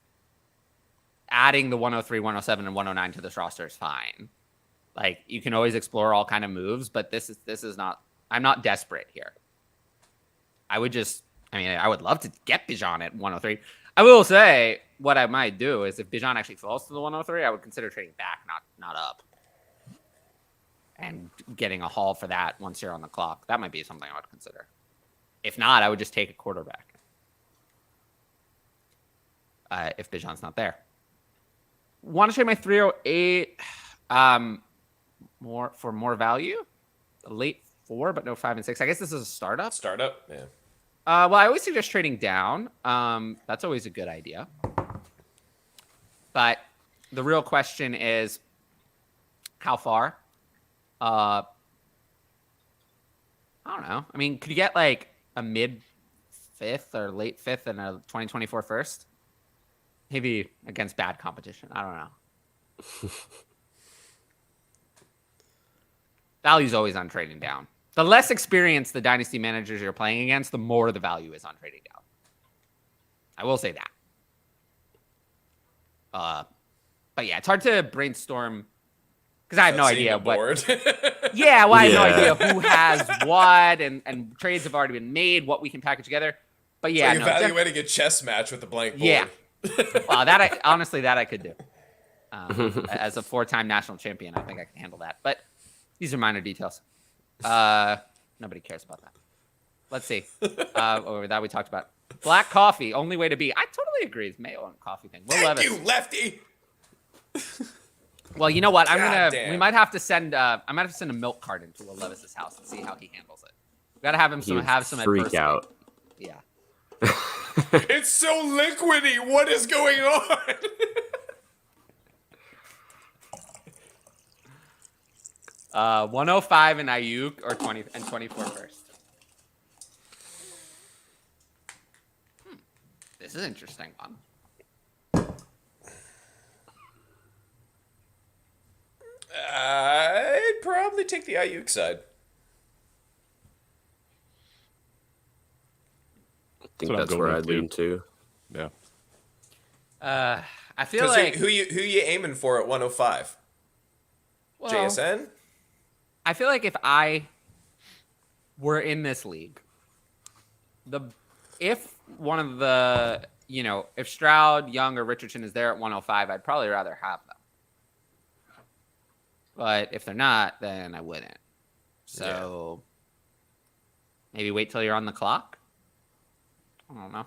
Adding the 103, 107, and 109 to this roster is fine. You can always explore all kind of moves, but this is not. I'm not desperate here. I would love to get Bijan at 103. I will say what I might do is if Bijan actually falls to the 103, I would consider trading back, not up. And getting a haul for that once you're on the clock. That might be something I would consider. If not, I would just take a quarterback. If Bijan's not there. Want to trade my 308 more value? A late 4, but no 5 and 6. I guess this is a startup. Startup, yeah. Well, I always suggest trading down. That's always a good idea. But the real question is, how far? I don't know. I mean, could you get a mid 5th or late 5th and a 2024 first? Maybe against bad competition. I don't know. Value's always on trading down. The less experienced the dynasty managers you're playing against, the more the value is on trading down. I will say that. But yeah, it's hard to brainstorm because I have no Seeing idea the what. board. Yeah, well, I have no Yeah. idea who has what, and trades have already been made, what we can package together. But yeah, Like no, evaluating a chess match with a blank board. yeah. Well, honestly, that I could do. As a 4-time national champion, I think I can handle that. But these are minor details. Nobody cares about that. Let's see. Over that we talked about black coffee, only way to be. I totally agree. It's Mayo and coffee thing. Will Thank Levis. you, Lefty. Well, you know what? God damn. We might have to send. I might have to send a milk carton to Will Levis's house and see how he handles it. We got to have him He would have some freak adversity. out. Yeah. It's so liquidy. What is going on? 105 in Ayuk or 24 first. This is an interesting one. I'd probably take the Ayuk side. I think what I'm that's going where with, I'd lean to. Yeah. I feel Because like who you aiming for at 105? well, JSN? I feel like if I were in this league, if one of the if Stroud, Young, or Richardson is there at 105, I'd probably rather have them. But if they're not, then I wouldn't. So maybe wait till you're on the clock. I don't know.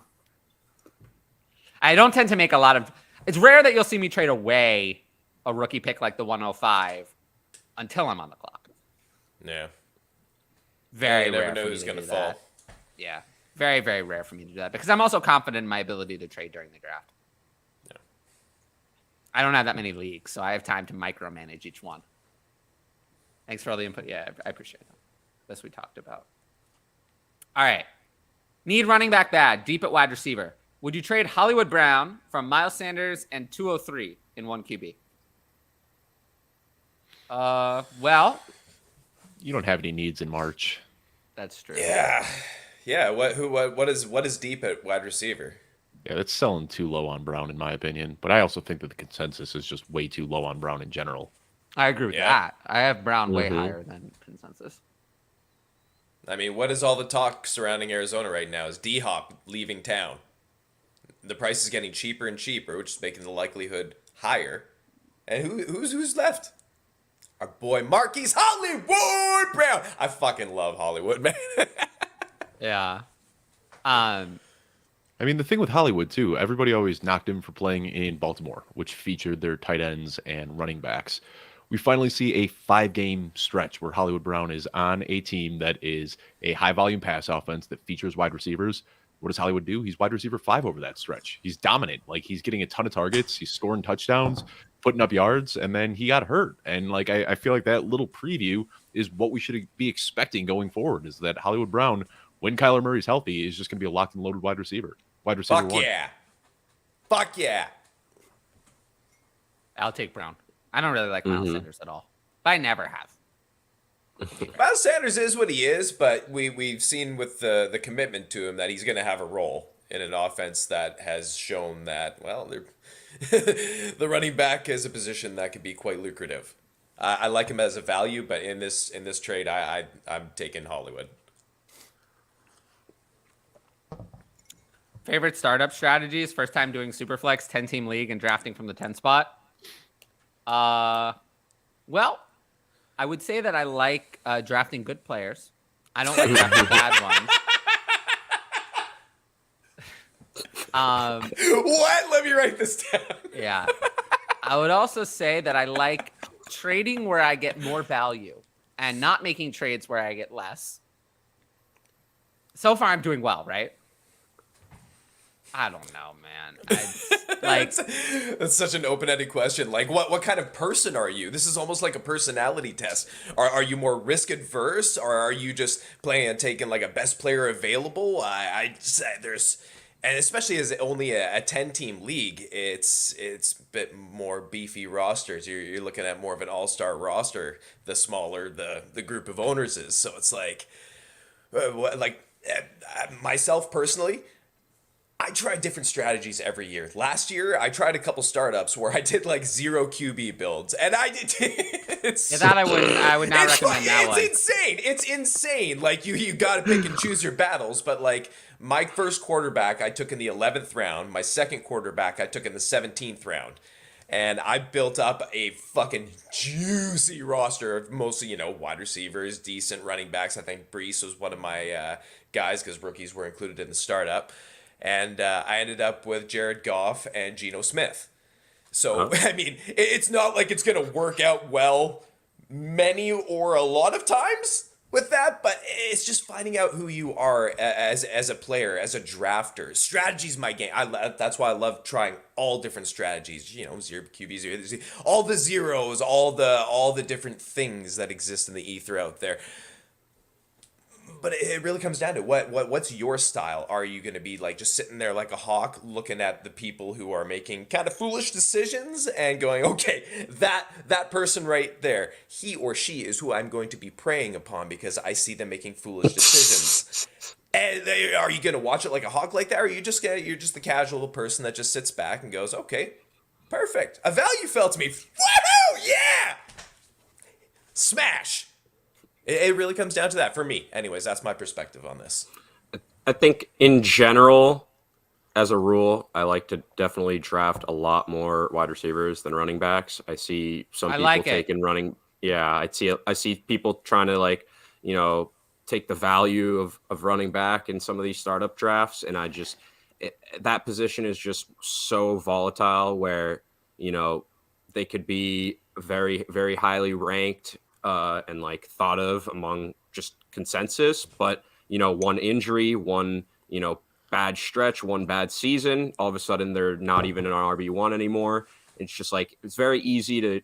I don't tend to make a lot of. It's rare that you'll see me trade away a rookie pick like the 105 until I'm on the clock. Yeah. Very You never rare know for me who's to going to do fall. that. Yeah. Very, very rare for me to do that because I'm also confident in my ability to trade during the draft. Yeah. I don't have that many leagues, so I have time to micromanage each one. Thanks for all the input. Yeah, I appreciate that. That's what we talked about. All right. Need running back bad, deep at wide receiver. Would you trade Hollywood Brown from Miles Sanders and 203 in one QB? Well, You don't have any needs in March. that's true. Yeah. Yeah. What is deep at wide receiver? Yeah, that's selling too low on Brown, in my opinion. But I also think that the consensus is just way too low on Brown in general. I agree with Yeah. that. I have Brown way higher than consensus. I mean, what is all the talk surrounding Arizona right now? Is D-Hop leaving town? The price is getting cheaper and cheaper, which is making the likelihood higher. And who's left? Our boy Marquise Hollywood Brown. I fucking love Hollywood, man. Yeah. I mean, the thing with Hollywood, too, everybody always knocked him for playing in Baltimore, which featured their tight ends and running backs. We finally see a 5-game stretch where Hollywood Brown is on a team that is a high-volume pass offense that features wide receivers. What does Hollywood do? He's wide receiver 5 over that stretch. He's dominant. Like, he's getting a ton of targets. He's scoring touchdowns, putting up yards, and then he got hurt. And, like, I feel like that little preview is what we should be expecting going forward, is that Hollywood Brown, when Kyler Murray's healthy, is just going to be a locked and loaded wide receiver. Wide receiver Fuck 1. yeah. Fuck yeah. I'll take Brown. I don't really like Miles Sanders at all. But I never have. Miles Sanders is what he is, but we've seen with the commitment to him that he's going to have a role in an offense that has shown that, well, the running back is a position that could be quite lucrative. I like him as a value, but in this trade, I'm taking Hollywood. Favorite startup strategies? First time doing Superflex, 10-team league, and drafting from the 10 spot. Well, I would say that I like drafting good players. I don't like drafting bad ones. What? Let me write this down. Yeah. I would also say that I like trading where I get more value and not making trades where I get less. So far, I'm doing well, right? I don't know, man. That's such an open-ended question. Like, what kind of person are you? This is almost like a personality test. Are you more risk adverse, or are you just playing and taking like a best player available? There's, and especially as only a 10-team league, it's a bit more beefy rosters. You're looking at more of an all-star roster. The smaller the group of owners is, so it's like, myself personally. I try different strategies every year. Last year, I tried a couple startups where I did like 0 QB builds, and I did. Yeah, that I would not recommend that one. It's insane. It's insane. Like you got to pick and choose your battles. But like my first quarterback, I took in the 11th round. My second quarterback, I took in the 17th round. And I built up a fucking juicy roster of mostly, wide receivers, decent running backs. I think Brees was one of my guys because rookies were included in the startup. And I ended up with Jared Goff and Geno Smith. So, I mean, it's not like it's going to work out well many or a lot of times with that, but it's just finding out who you are as a player, as a drafter. Strategy's my game. That's why I love trying all different strategies. 0 QB, 0, all the zeros, all the different things that exist in the ether out there. But it really comes down to what's your style? Are you going to be like just sitting there like a hawk looking at the people who are making kind of foolish decisions and going, okay, that person right there, he or she is who I'm going to be preying upon because I see them making foolish decisions. And are you going to watch it like a hawk like that? Or you're just the casual person that just sits back and goes, okay, perfect. A value fell to me. Woohoo! Yeah! Smash! It really comes down to that for me. Anyways, that's my perspective on this. I think in general, as a rule, I like to definitely draft a lot more wide receivers than running backs. I see some people taking running. Yeah, I see people trying to take the value of running back in some of these startup drafts, and that position is just so volatile where they could be very, very highly ranked and thought of among just consensus, but one injury, one bad stretch, one bad season, all of a sudden they're not even an RB1 anymore. It's just it's very easy to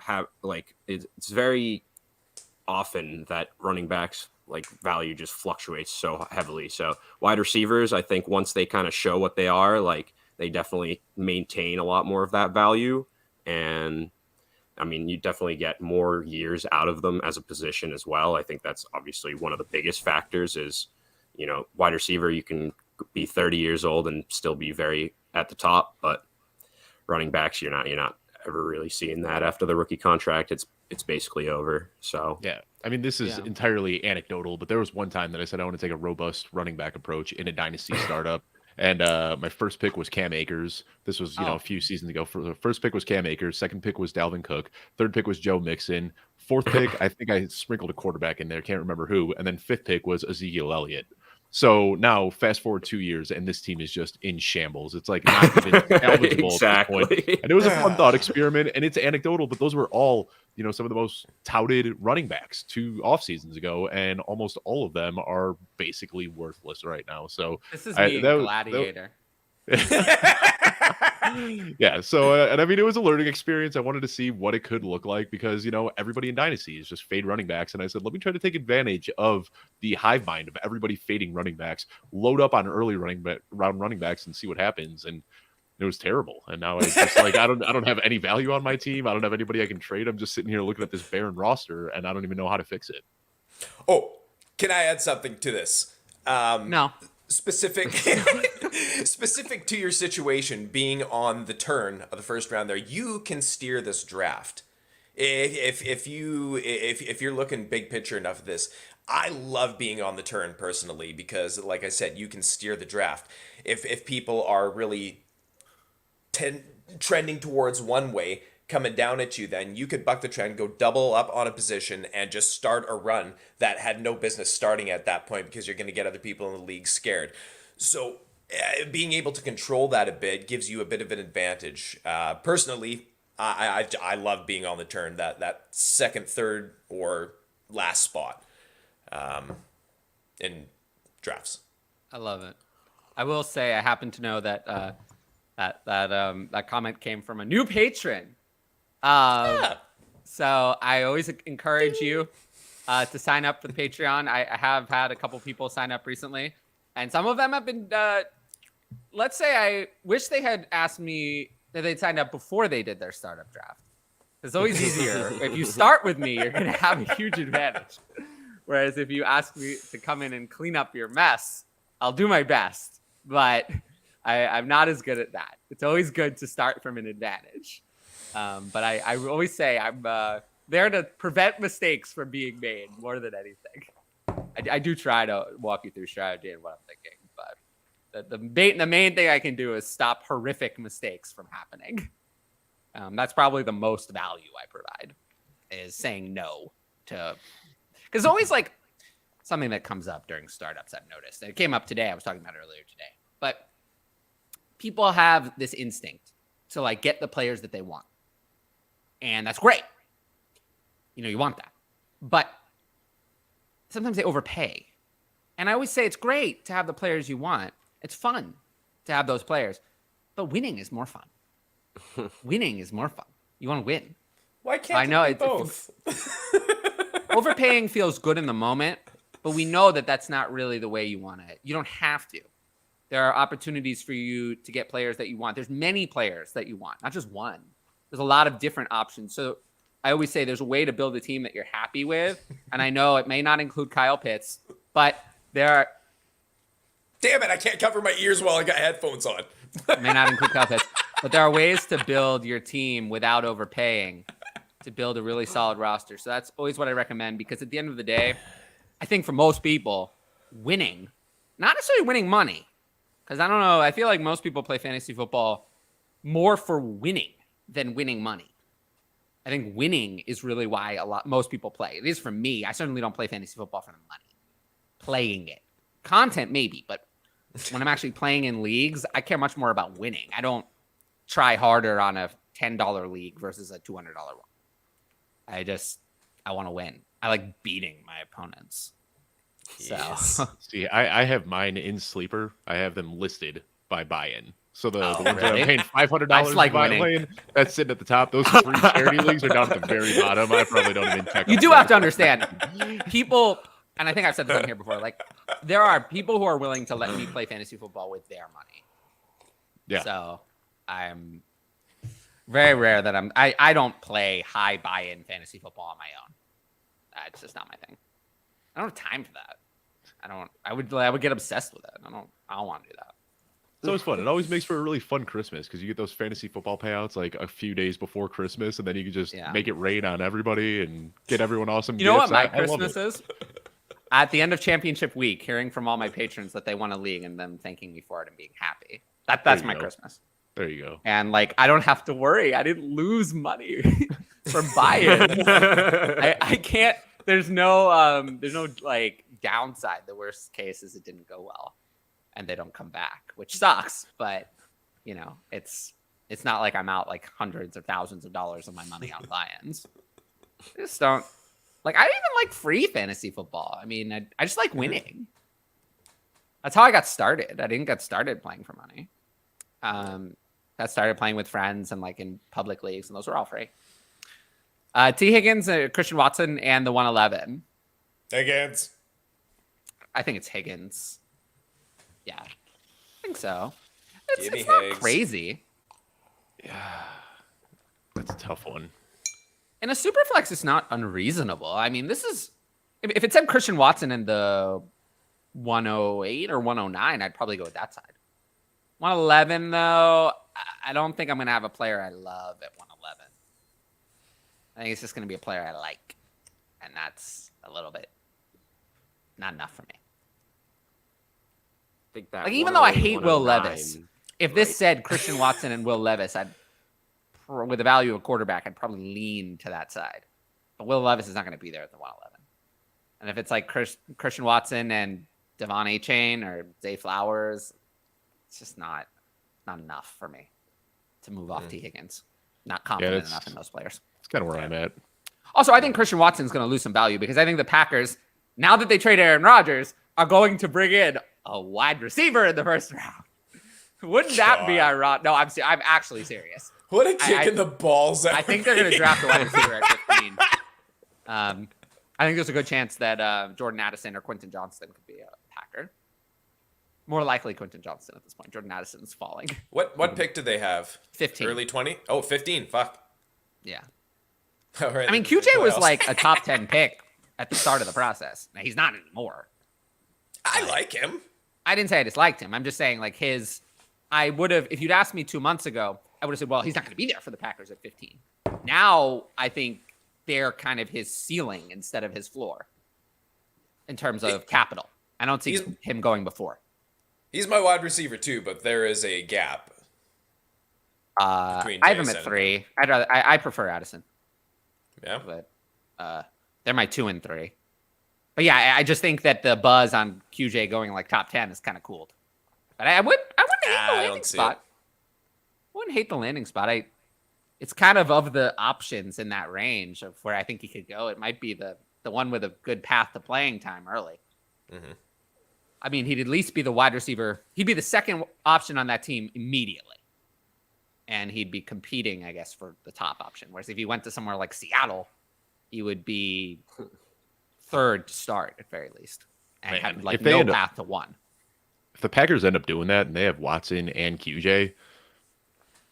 have it's very often that running backs value just fluctuates so heavily. So wide receivers, I think once they kind of show what they are, they definitely maintain a lot more of that value. And I mean, you definitely get more years out of them as a position as well. I think that's obviously one of the biggest factors is, wide receiver, you can be 30 years old and still be very at the top, but running backs, you're not ever really seeing that after the rookie contract. It's basically over. So, yeah, I mean, this is entirely anecdotal, but there was one time that I said I want to take a robust running back approach in a dynasty startup. And my first pick was Cam Akers. This was, a few seasons ago. For the first pick was Cam Akers. Second pick was Dalvin Cook. Third pick was Joe Mixon. Fourth pick, I think I sprinkled a quarterback in there. Can't remember who. And then fifth pick was Ezekiel Elliott. So now fast forward 2 years and this team is just in shambles. It's not even eligible exactly. at this point. And it was a fun thought experiment, and it's anecdotal, but those were all, some of the most touted running backs 2 off seasons ago, and almost all of them are basically worthless right now. So this is me, Gladiator. Yeah, so and I mean, it was a learning experience. I wanted to see what it could look like because everybody in Dynasty is just fade running backs, and I said, let me try to take advantage of the hive mind of everybody fading running backs, load up on early round running backs, and see what happens. And it was terrible. And now it's just I don't have any value on my team. I don't have anybody I can trade. I'm just sitting here looking at this barren roster, and I don't even know how to fix it. Oh, can I add something to this? No. Specific to your situation, being on the turn of the first round there, you can steer this draft. If you're looking big picture enough of this, I love being on the turn personally because, like I said, you can steer the draft. If people are really trending towards one way, coming down at you, then you could buck the trend, go double up on a position, and just start a run that had no business starting at that point because you're going to get other people in the league scared. So being able to control that a bit gives you a bit of an advantage. Personally, I love being on the turn, that second, third, or last spot in drafts. I love it. I will say I happen to know that that comment came from a new patron. So I always encourage you to sign up for the Patreon. I have had a couple people sign up recently, and some of them have been, let's say I wish they had asked me that they'd signed up before they did their startup draft. It's always easier. If you start with me, you're going to have a huge advantage. Whereas if you ask me to come in and clean up your mess, I'll do my best. but I'm not as good at that. It's always good to start from an advantage. But I always say I'm there to prevent mistakes from being made more than anything. I do try to walk you through strategy and what I'm thinking, but the main thing I can do is stop horrific mistakes from happening. That's probably the most value I provide, is saying no to, because it's always like something that comes up during startups. I've noticed, and it came up today. I was talking about it earlier today, but people have this instinct to like get the players that they want, and that's great. You want that, but sometimes they overpay. And I always say it's great to have the players you want. It's fun to have those players, but winning is more fun. Winning is more fun. You want to win. Why can't I know it be both? Overpaying feels good in the moment, but we know that that's not really the way you want it. You don't have to. There are opportunities for you to get players that you want. There's many players that you want, not just one. There's a lot of different options. So I always say there's a way to build a team that you're happy with. And I know it may not include Kyle Pitts, but there are. Damn it, I can't cover my ears while I got headphones on. It may not include Kyle Pitts, but there are ways to build your team without overpaying to build a really solid roster. So that's always what I recommend, because at the end of the day, I think for most people, winning, not necessarily winning money, because I don't know, I feel like most people play fantasy football more for winning than winning money. I think winning is really why most people play. It is for me. I certainly don't play fantasy football for the money. Playing it. Content maybe, but when I'm actually playing in leagues, I care much more about winning. I don't try harder on a $10 league versus a $200 one. I want to win. I like beating my opponents. Yes. So See, I have mine in Sleeper. I have them listed by buy-in. So the ones that really? I'm paying $500 I just like to buy winning. in, that's sitting at the top. Those free charity leagues are down at the very bottom. I probably don't even check. you do have to understand, people, and I think I've said this on here before, like there are people who are willing to let me play fantasy football with their money. Yeah. So I'm very rare that I don't play high buy-in fantasy football on my own. It's just not my thing. I don't have time for that. I would get obsessed with it. I don't want to do that. It's always fun. It always makes for a really fun Christmas because you get those fantasy football payouts like a few days before Christmas, and then you can just make it rain on everybody and get everyone awesome You know gifts. what my I love Christmas it. is? At the end of championship week, hearing from all my patrons that they won a league and them thanking me for it and being happy. That's my Christmas. There you go. And like I don't have to worry. I didn't lose money from buy-ins. I can't. There's no like downside. The worst case is it didn't go well, and they don't come back, which sucks. But it's not like I'm out like hundreds of thousands of dollars of my money on buy-ins. I just don't like. I don't even like free fantasy football. I mean, I just like winning. That's how I got started. I didn't get started playing for money. Got started playing with friends and like in public leagues, and those were all free. T. Higgins, Christian Watson, and the 111. Higgins. I think it's Higgins. Yeah, I think so. Give me It's not Higgs. crazy. Yeah, that's a tough one. In a super flex, it's not unreasonable. I mean, this is if it said Christian Watson in the 108 or 109, I'd probably go with that side. 111 though, I don't think I'm gonna have a player I love at 111. I think it's just gonna be a player I like, and that's a little bit not enough for me. think that Like even though I 108, hate Will 109, Levis, if this said Christian Watson and Will Levis, with the value of a quarterback, I'd probably lean to that side. But Will Levis is not going to be there at the 111. And if it's like Christian Watson and Devon A-Chain or Zay Flowers, it's just not enough for me to move off T. Higgins. Not confident enough in those players. It's kind of where I'm at. Also, I think Christian Watson's going to lose some value because I think the Packers, now that they trade Aaron Rodgers, are going to bring in a wide receiver in the first round. Wouldn't that be ironic? No, I'm actually serious. What a kick in the balls. I think they're going to draft a wide receiver at 15. I think there's a good chance that Jordan Addison or Quentin Johnston could be a Packer. More likely Quentin Johnston at this point. Jordan Addison's falling. What pick did they have? 15. Early 20? Oh, 15. Fuck. Yeah. All right. I mean, QJ was like a top 10 pick at the start of the process. Now, he's not anymore. I like him. I didn't say I disliked him. I'm just saying like I would have, if you'd asked me 2 months ago, I would have said, well, he's not going to be there for the Packers at 15. Now I think they're kind of his ceiling instead of his floor in terms of capital. I don't see him going before. He's my wide receiver too, but there is a gap. I have him at 3. I prefer Addison. Yeah. But they're my 2 and 3. But yeah, I just think that the buzz on QJ going like top 10 is kind of cooled. But I wouldn't hate the landing spot. Wouldn't hate the landing spot. It's kind of the options in that range of where I think he could go. It might be the one with a good path to playing time early. Mm-hmm. I mean, he'd at least be the wide receiver. He'd be the second option on that team immediately. And he'd be competing, I guess, for the top option. Whereas if he went to somewhere like Seattle, he would be third to start at very least. And have like no path to 1. If the Packers end up doing that and they have Watson and QJ,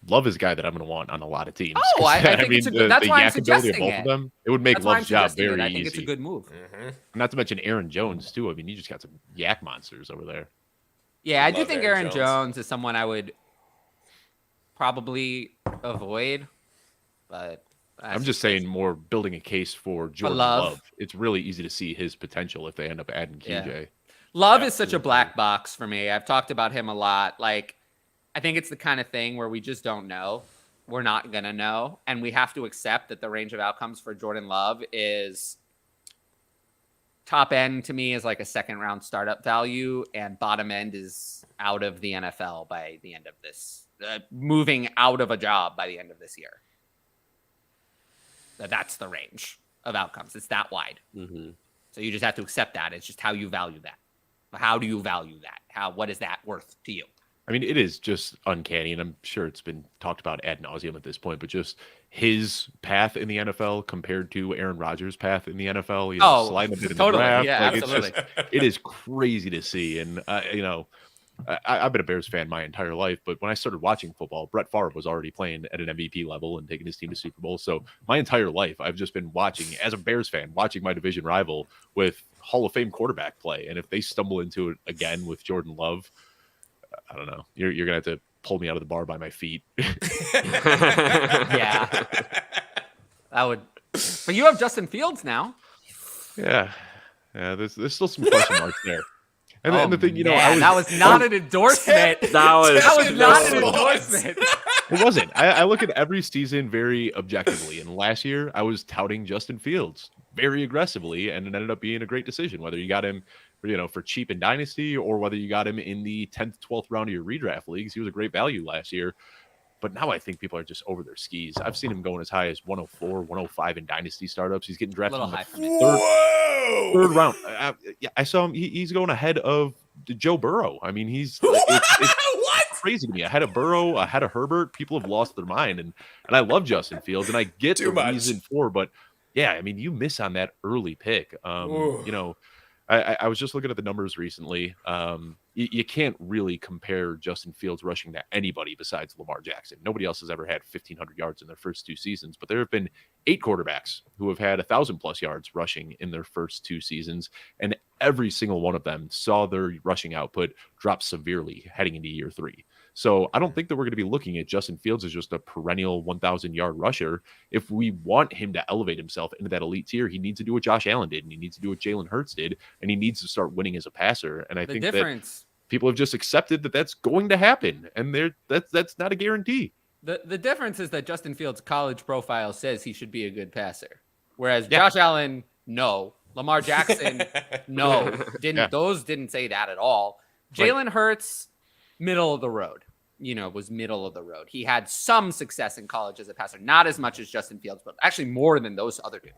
Love is a guy that I'm going to want on a lot of teams. Oh, I think it's a good. That's why I'm suggesting both of them, it would make Love's job very easy. I think it's a good move. Mm-hmm. Not to mention Aaron Jones too. I mean, you just got some yak monsters over there. Yeah, I do think Aaron Jones is someone I would probably avoid, but I'm just saying more building a case for Jordan Love. It's really easy to see his potential if they end up adding QJ. Yeah. Love is such a black box for me. I've talked about him a lot. Like, I think it's the kind of thing where we just don't know. We're not going to know. And we have to accept that the range of outcomes for Jordan Love is top end to me is like a second round startup value, and bottom end is out of the NFL by the end of this, moving out of a job by the end of this year. That's the range of outcomes. It's that wide. Mm-hmm. So you just have to accept that. It's just how you value that. How do you value that? What is that worth to you? I mean, it is just uncanny, and I'm sure it's been talked about ad nauseum at this point, but just his path in the NFL compared to Aaron Rodgers' path in the NFL, sliding a bit in the draft. Yeah, like, absolutely. It is crazy to see. And, I've been a Bears fan my entire life, but when I started watching football, Brett Favre was already playing at an MVP level and taking his team to Super Bowl. So my entire life, I've just been watching, as a Bears fan, watching my division rival with Hall of Fame quarterback play. And if they stumble into it again with Jordan Love, I don't know. You're going to have to pull me out of the bar by my feet. Yeah. That would. But you have Justin Fields now. Yeah. Yeah, there's still some question marks there. And the thing, that was not an endorsement. That was not an endorsement. It wasn't. I look at every season very objectively. And last year, I was touting Justin Fields very aggressively, and it ended up being a great decision, whether you got him for cheap in Dynasty or whether you got him in the 10th, 12th round of your redraft leagues. He was a great value last year. But now I think people are just over their skis. I've seen him going as high as 104, 105 in Dynasty startups. He's getting drafted in the third round. I saw him. He's going ahead of Joe Burrow. I mean, it's what? Crazy to me. Ahead of Burrow, ahead of Herbert. People have lost their mind. And I love Justin Fields, and I get the reason for, but yeah, I mean, you miss on that early pick. I was just looking at the numbers recently. You can't really compare Justin Fields rushing to anybody besides Lamar Jackson. Nobody else has ever had 1,500 yards in their first 2 seasons, but there have been 8 quarterbacks who have had 1,000+ yards rushing in their first 2 seasons, and every single one of them saw their rushing output drop severely heading into year 3. So I don't think that we're going to be looking at Justin Fields as just a perennial 1,000-yard rusher. If we want him to elevate himself into that elite tier, he needs to do what Josh Allen did, and he needs to do what Jalen Hurts did, and he needs to start winning as a passer. And I think that people have just accepted that that's going to happen, and that's not a guarantee. The difference is that Justin Fields' college profile says he should be a good passer, whereas Josh Allen, no. Lamar Jackson, no. Those didn't say that at all. Jalen Hurts, middle of the road. Was middle of the road. He had some success in college as a passer, not as much as Justin Fields, but actually more than those other two.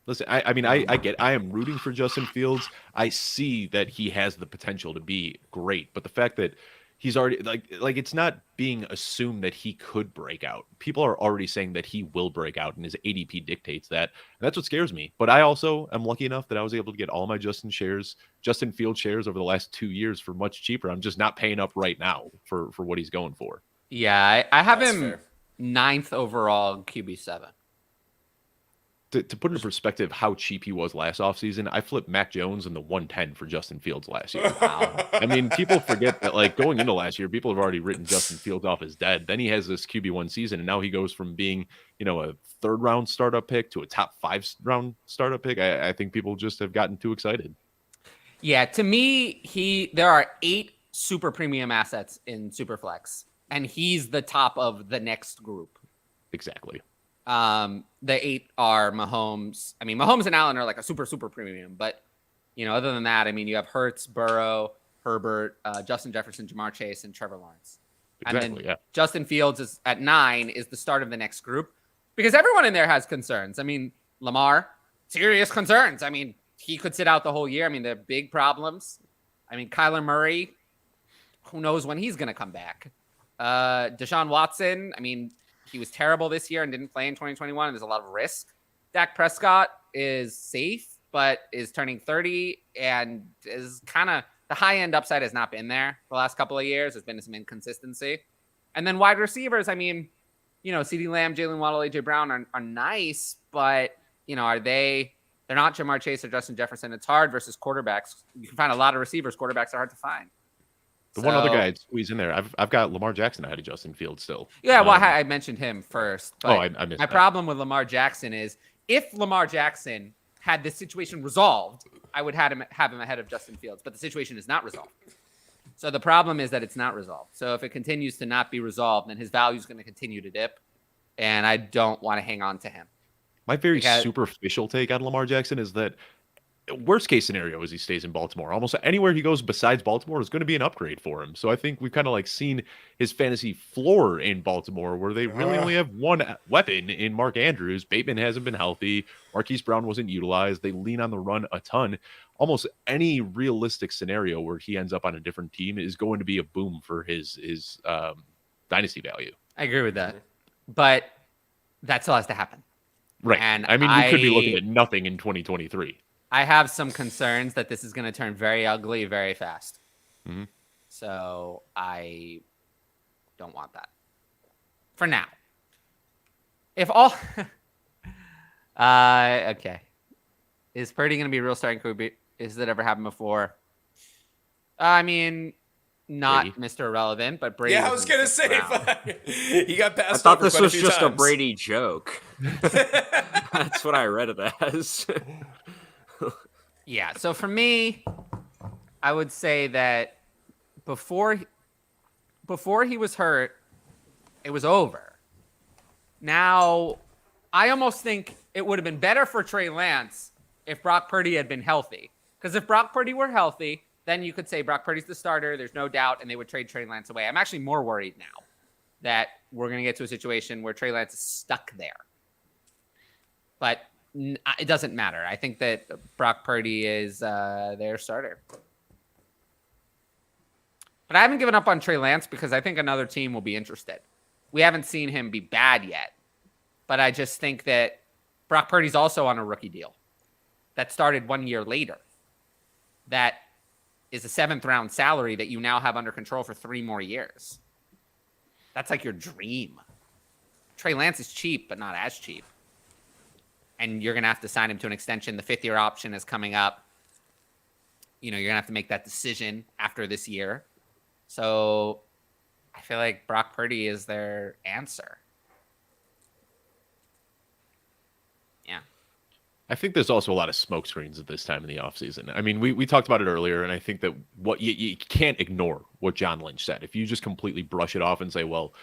Listen, I am rooting for Justin Fields. I see that he has the potential to be great, but the fact that he's already like it's not being assumed that he could break out. People are already saying that he will break out, and his ADP dictates that. And that's what scares me. But I also am lucky enough that I was able to get all my Justin Fields shares over the last 2 years for much cheaper. I'm just not paying up right now for what he's going for. Yeah, I have him 9th overall in QB7. to put into perspective how cheap he was last offseason, I flipped Mac Jones in the 110 for Justin Fields last year. Wow. I mean, people forget that, like, going into last year, people have already written Justin Fields off as dead. Then he has this QB1 season, and now he goes from being, a third-round startup pick to a top 5-round startup pick. I think people just have gotten too excited. Yeah, to me, there are 8 super premium assets in Superflex, and he's the top of the next group. Exactly. The 8 are Mahomes. I mean, Mahomes and Allen are like a super, super premium. But, other than that, I mean, you have Hurts, Burrow, Herbert, Justin Jefferson, Jamar Chase, and Trevor Lawrence. Exactly, and then yeah. Justin Fields is at 9 is the start of the next group because everyone in there has concerns. I mean, Lamar, serious concerns. I mean, he could sit out the whole year. I mean, they're big problems. I mean, Kyler Murray, who knows when he's going to come back. Deshaun Watson, I mean, he was terrible this year and didn't play in 2021. And there's a lot of risk. Dak Prescott is safe, but is turning 30 and is kind of the high end upside has not been there the last couple of years. There's been some inconsistency. And then wide receivers, I mean, CeeDee Lamb, Jalen Waddle, AJ Brown are nice, but they're not Jamar Chase or Justin Jefferson. It's hard versus quarterbacks. You can find a lot of receivers. Quarterbacks are hard to find. One other guy I'd squeeze in there. I've got Lamar Jackson ahead of Justin Fields still. Yeah, well, I mentioned him first. But I missed my problem with Lamar Jackson is if Lamar Jackson had this situation resolved, I would have him ahead of Justin Fields. But the situation is not resolved. So the problem is that it's not resolved. So if it continues to not be resolved, then his value is going to continue to dip. And I don't want to hang on to him. My very superficial take on Lamar Jackson is that worst case scenario is he stays in Baltimore. Almost anywhere he goes besides Baltimore is going to be an upgrade for him. So I think we've kind of like seen his fantasy floor in Baltimore where they really only have one weapon in Mark Andrews. Bateman hasn't been healthy. Marquise Brown wasn't utilized. They lean on the run a ton. Almost any realistic scenario where he ends up on a different team is going to be a boom for his dynasty value. I agree with that. But that still has to happen. Right. And I mean, we could be looking at nothing in 2023. I have some concerns that this is going to turn very ugly very fast. Mm-hmm. So I don't want that for now. If all, okay. Is Purdy going to be a real starting QB? Has that ever happened before? I mean, not Brady. Mr. Irrelevant, but Brady. Yeah, I was going to say, he got passed. I thought over this was just times. a Brady joke. That's what I read it as. Yeah, so for me, I would say that before he was hurt, it was over. Now, I almost think it would have been better for Trey Lance if Brock Purdy had been healthy. Because if Brock Purdy were healthy, then you could say Brock Purdy's the starter, there's no doubt, and they would trade Trey Lance away. I'm actually more worried now that we're going to get to a situation where Trey Lance is stuck there. But it doesn't matter. I think that Brock Purdy is their starter. But I haven't given up on Trey Lance because I think another team will be interested. We haven't seen him be bad yet. But I just think that Brock Purdy's also on a rookie deal that started 1 year later. That is a 7th-round salary that you now have under control for 3 more years. That's like your dream. Trey Lance is cheap, but not as cheap. And you're going to have to sign him to an extension. The 5th-year option is coming up. You're going to have to make that decision after this year. So I feel like Brock Purdy is their answer. Yeah. I think there's also a lot of smoke screens at this time in the offseason. I mean, we talked about it earlier, and I think that what you can't ignore what John Lynch said. If you just completely brush it off and say, well,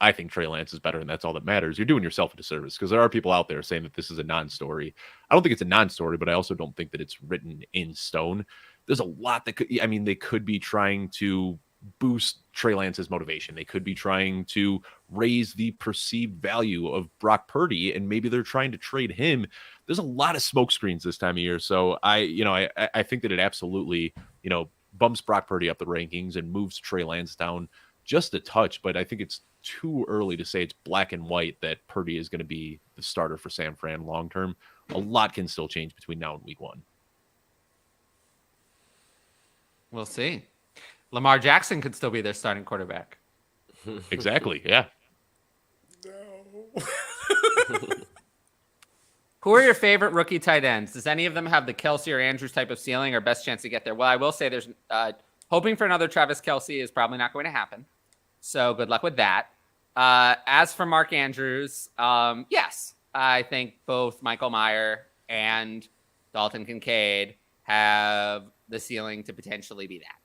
I think Trey Lance is better and that's all that matters, you're doing yourself a disservice because there are people out there saying that this is a non-story. I don't think it's a non-story, but I also don't think that it's written in stone. There's a lot that they could be trying to boost Trey Lance's motivation. They could be trying to raise the perceived value of Brock Purdy, and maybe they're trying to trade him. There's a lot of smoke screens this time of year. So I think that it absolutely, bumps Brock Purdy up the rankings and moves Trey Lance down just a touch, but I think it's too early to say it's black and white that Purdy is going to be the starter for San Fran long term. A lot can still change between now and week 1. We'll see. Lamar Jackson could still be their starting quarterback. Exactly, yeah. No. Who are your favorite rookie tight ends? Does any of them have the Kelsey or Andrews type of ceiling or best chance to get there? Well, I will say there's hoping for another Travis Kelsey is probably not going to happen. So good luck with that. As for Mark Andrews, yes, I think both Michael Mayer and Dalton Kincaid have the ceiling to potentially be that.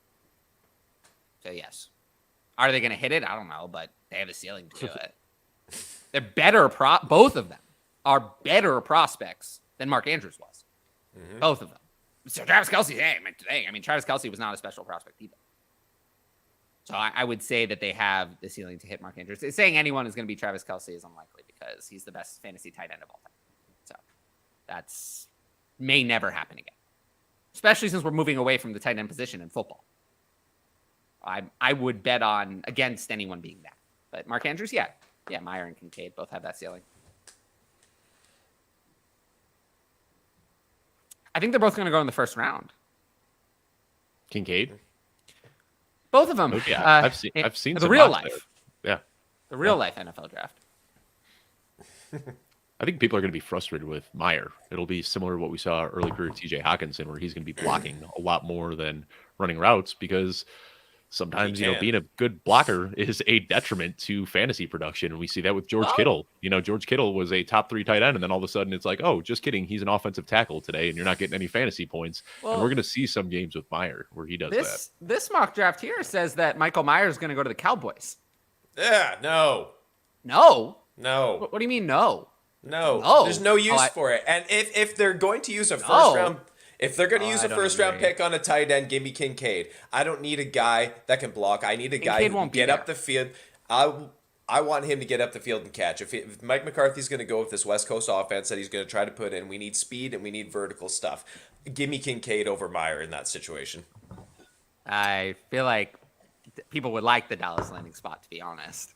So yes. Are they going to hit it? I don't know, but they have a ceiling to it. They're better. Both of them are better prospects than Mark Andrews was. Mm-hmm. Both of them. So Travis Kelsey, I mean, Travis Kelsey was not a special prospect either. So I would say that they have the ceiling to hit Mark Andrews. Saying anyone is going to be Travis Kelsey is unlikely because he's the best fantasy tight end of all time. So that's may never happen again, especially since we're moving away from the tight end position in football. I would bet on against anyone being that. But Mark Andrews, yeah, Meyer and Kincaid both have that ceiling. I think they're both going to go in the first round. Kincaid? Both of them. Oh, yeah, I've seen the some real mocks life. there. Yeah. The real life NFL draft. I think people are going to be frustrated with Meyer. It'll be similar to what we saw early career TJ Hawkinson, where he's going to be blocking a lot more than running routes because sometimes, being a good blocker is a detriment to fantasy production. And we see that with George Kittle. George Kittle was a top 3 tight end. And then all of a sudden it's like, oh, just kidding. He's an offensive tackle today and you're not getting any fantasy points. Well, and we're going to see some games with Meyer where he does that. This mock draft here says that Michael Mayer is going to go to the Cowboys. Yeah, no. No? No. What do you mean no? No. There's no use for it. And if they're going to use a first round... If they're going to use a first-round pick on a tight end, give me Kincaid. I don't need a guy that can block. I need a guy who can get up the field. I want him to get up the field and catch. If Mike McCarthy's going to go with this West Coast offense that he's going to try to put in, we need speed and we need vertical stuff. Give me Kincaid over Meyer in that situation. I feel like people would like the Dallas landing spot, to be honest.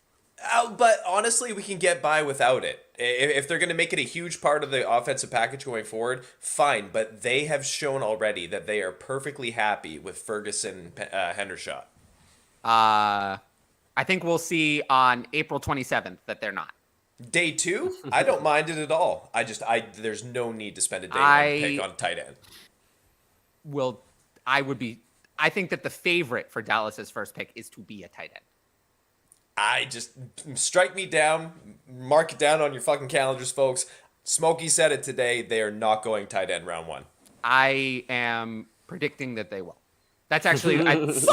But honestly, we can get by without it. If they're going to make it a huge part of the offensive package going forward, fine. But they have shown already that they are perfectly happy with Ferguson Hendershot. I think we'll see on April 27th that they're not. Day 2? I don't mind it at all. There's no need to spend a day one pick on tight end. I think that the favorite for Dallas's first pick is to be a tight end. Strike me down, mark it down on your fucking calendars, folks. Smokey said it today. They are not going tight end round 1. I am predicting that they will. That's actually that's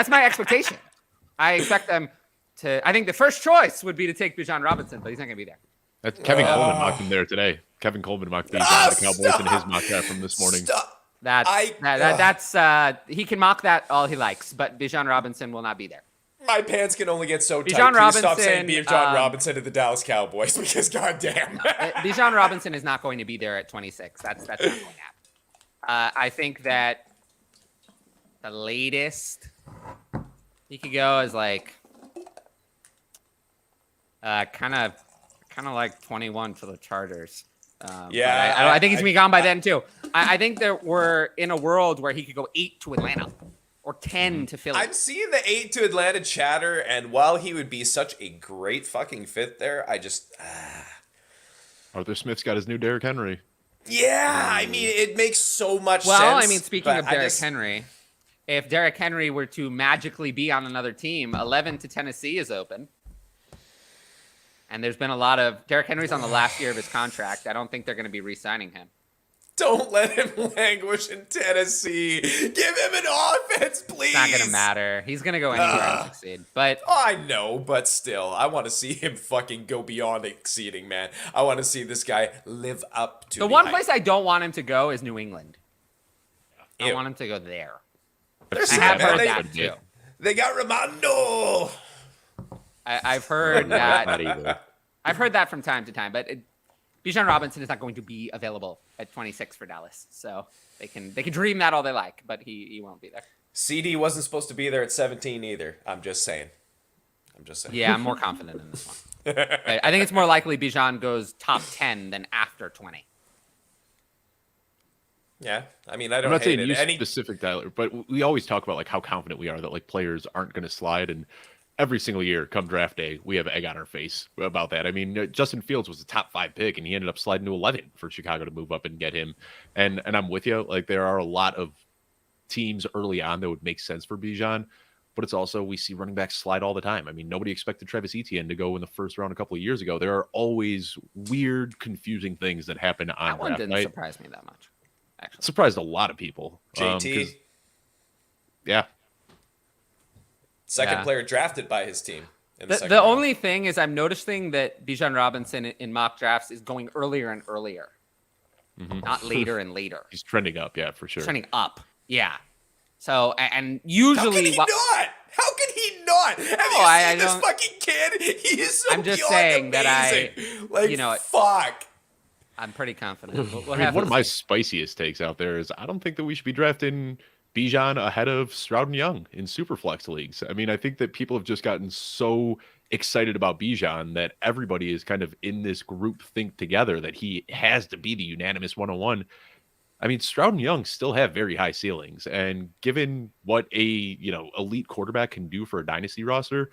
my expectation. I expect them to. I think the first choice would be to take Bijan Robinson, but he's not going to be there. That's Kevin Coleman mocked him there today. Kevin Coleman mocked the Cowboys in his mock draft from this morning. That's he can mock that all he likes, but Bijan Robinson will not be there. My pants can only get so tight. Please stop saying Bijan Robinson to the Dallas Cowboys because goddamn. Bijan Robinson is not going to be there at 26. That's not going to happen. I think that the latest he could go is like kind of like 21 for the Chargers. I think he's gonna be gone by then too. I think that we're in a world where he could go 8 to Atlanta or 10 to Philly. I'm seeing the 8 to Atlanta chatter, and while he would be such a great fucking fit there, I just Arthur Smith's got his new Derrick Henry. Yeah, I mean it makes so much sense. Well, I mean, speaking of Derrick Henry, if Derrick Henry were to magically be on another team, 11 to Tennessee is open. And there's been a lot of Derrick Henry's on the last year of his contract. I don't think they're going to be re-signing him. Don't let him languish in Tennessee. Give him an offense, please. It's not going to matter. He's going to go anywhere and succeed. But I know, but still, I want to see him fucking go beyond exceeding, man. I want to see this guy live up to the one place I don't want him to go is New England. I want him to go there. I have heard that too. They got Ramondo. I've heard that. I've heard that from time to time, but Bijan Robinson is not going to be available at 26 for Dallas, so they can dream that all they like, but he won't be there. CD wasn't supposed to be there at 17 either. I'm just saying. Yeah, I'm more confident in this one. I think it's more likely Bijan goes top 10 than after 20. Yeah, I mean, I don't. I'm not hate saying it. you specific, Tyler, but we always talk about like how confident we are that like players aren't going to slide, and every single year come draft day, we have egg on our face about that. I mean, Justin Fields was a top 5 pick, and he ended up sliding to 11 for Chicago to move up and get him. And I'm with you. Like, there are a lot of teams early on that would make sense for Bijan, but it's also, we see running backs slide all the time. I mean, nobody expected Travis Etienne to go in the first round a couple of years ago. There are always weird, confusing things that happen on That one draft didn't night. surprise me that much, actually. Surprised a lot of people. JT, Yeah. second Yeah. player drafted by his team. In The second round. only thing is I'm noticing that Bijan Robinson in mock drafts is going earlier and earlier, not later and later. He's trending up, yeah, for sure. Trending up. Yeah. So, and How usually... can he not? How can he not? Have you I seen this don't- fucking kid? He is so I'm just beyond saying that amazing. Like, you know, fuck. I'm pretty confident. We'll I mean, have one to of my see. spiciest takes out there is I don't think that we should be drafting Bijan ahead of Stroud and Young in Superflex leagues. I mean, I think that people have just gotten so excited about Bijan that everybody is kind of in this group think together that he has to be the unanimous 101. I mean, Stroud and Young still have very high ceilings, and given what a elite quarterback can do for a dynasty roster,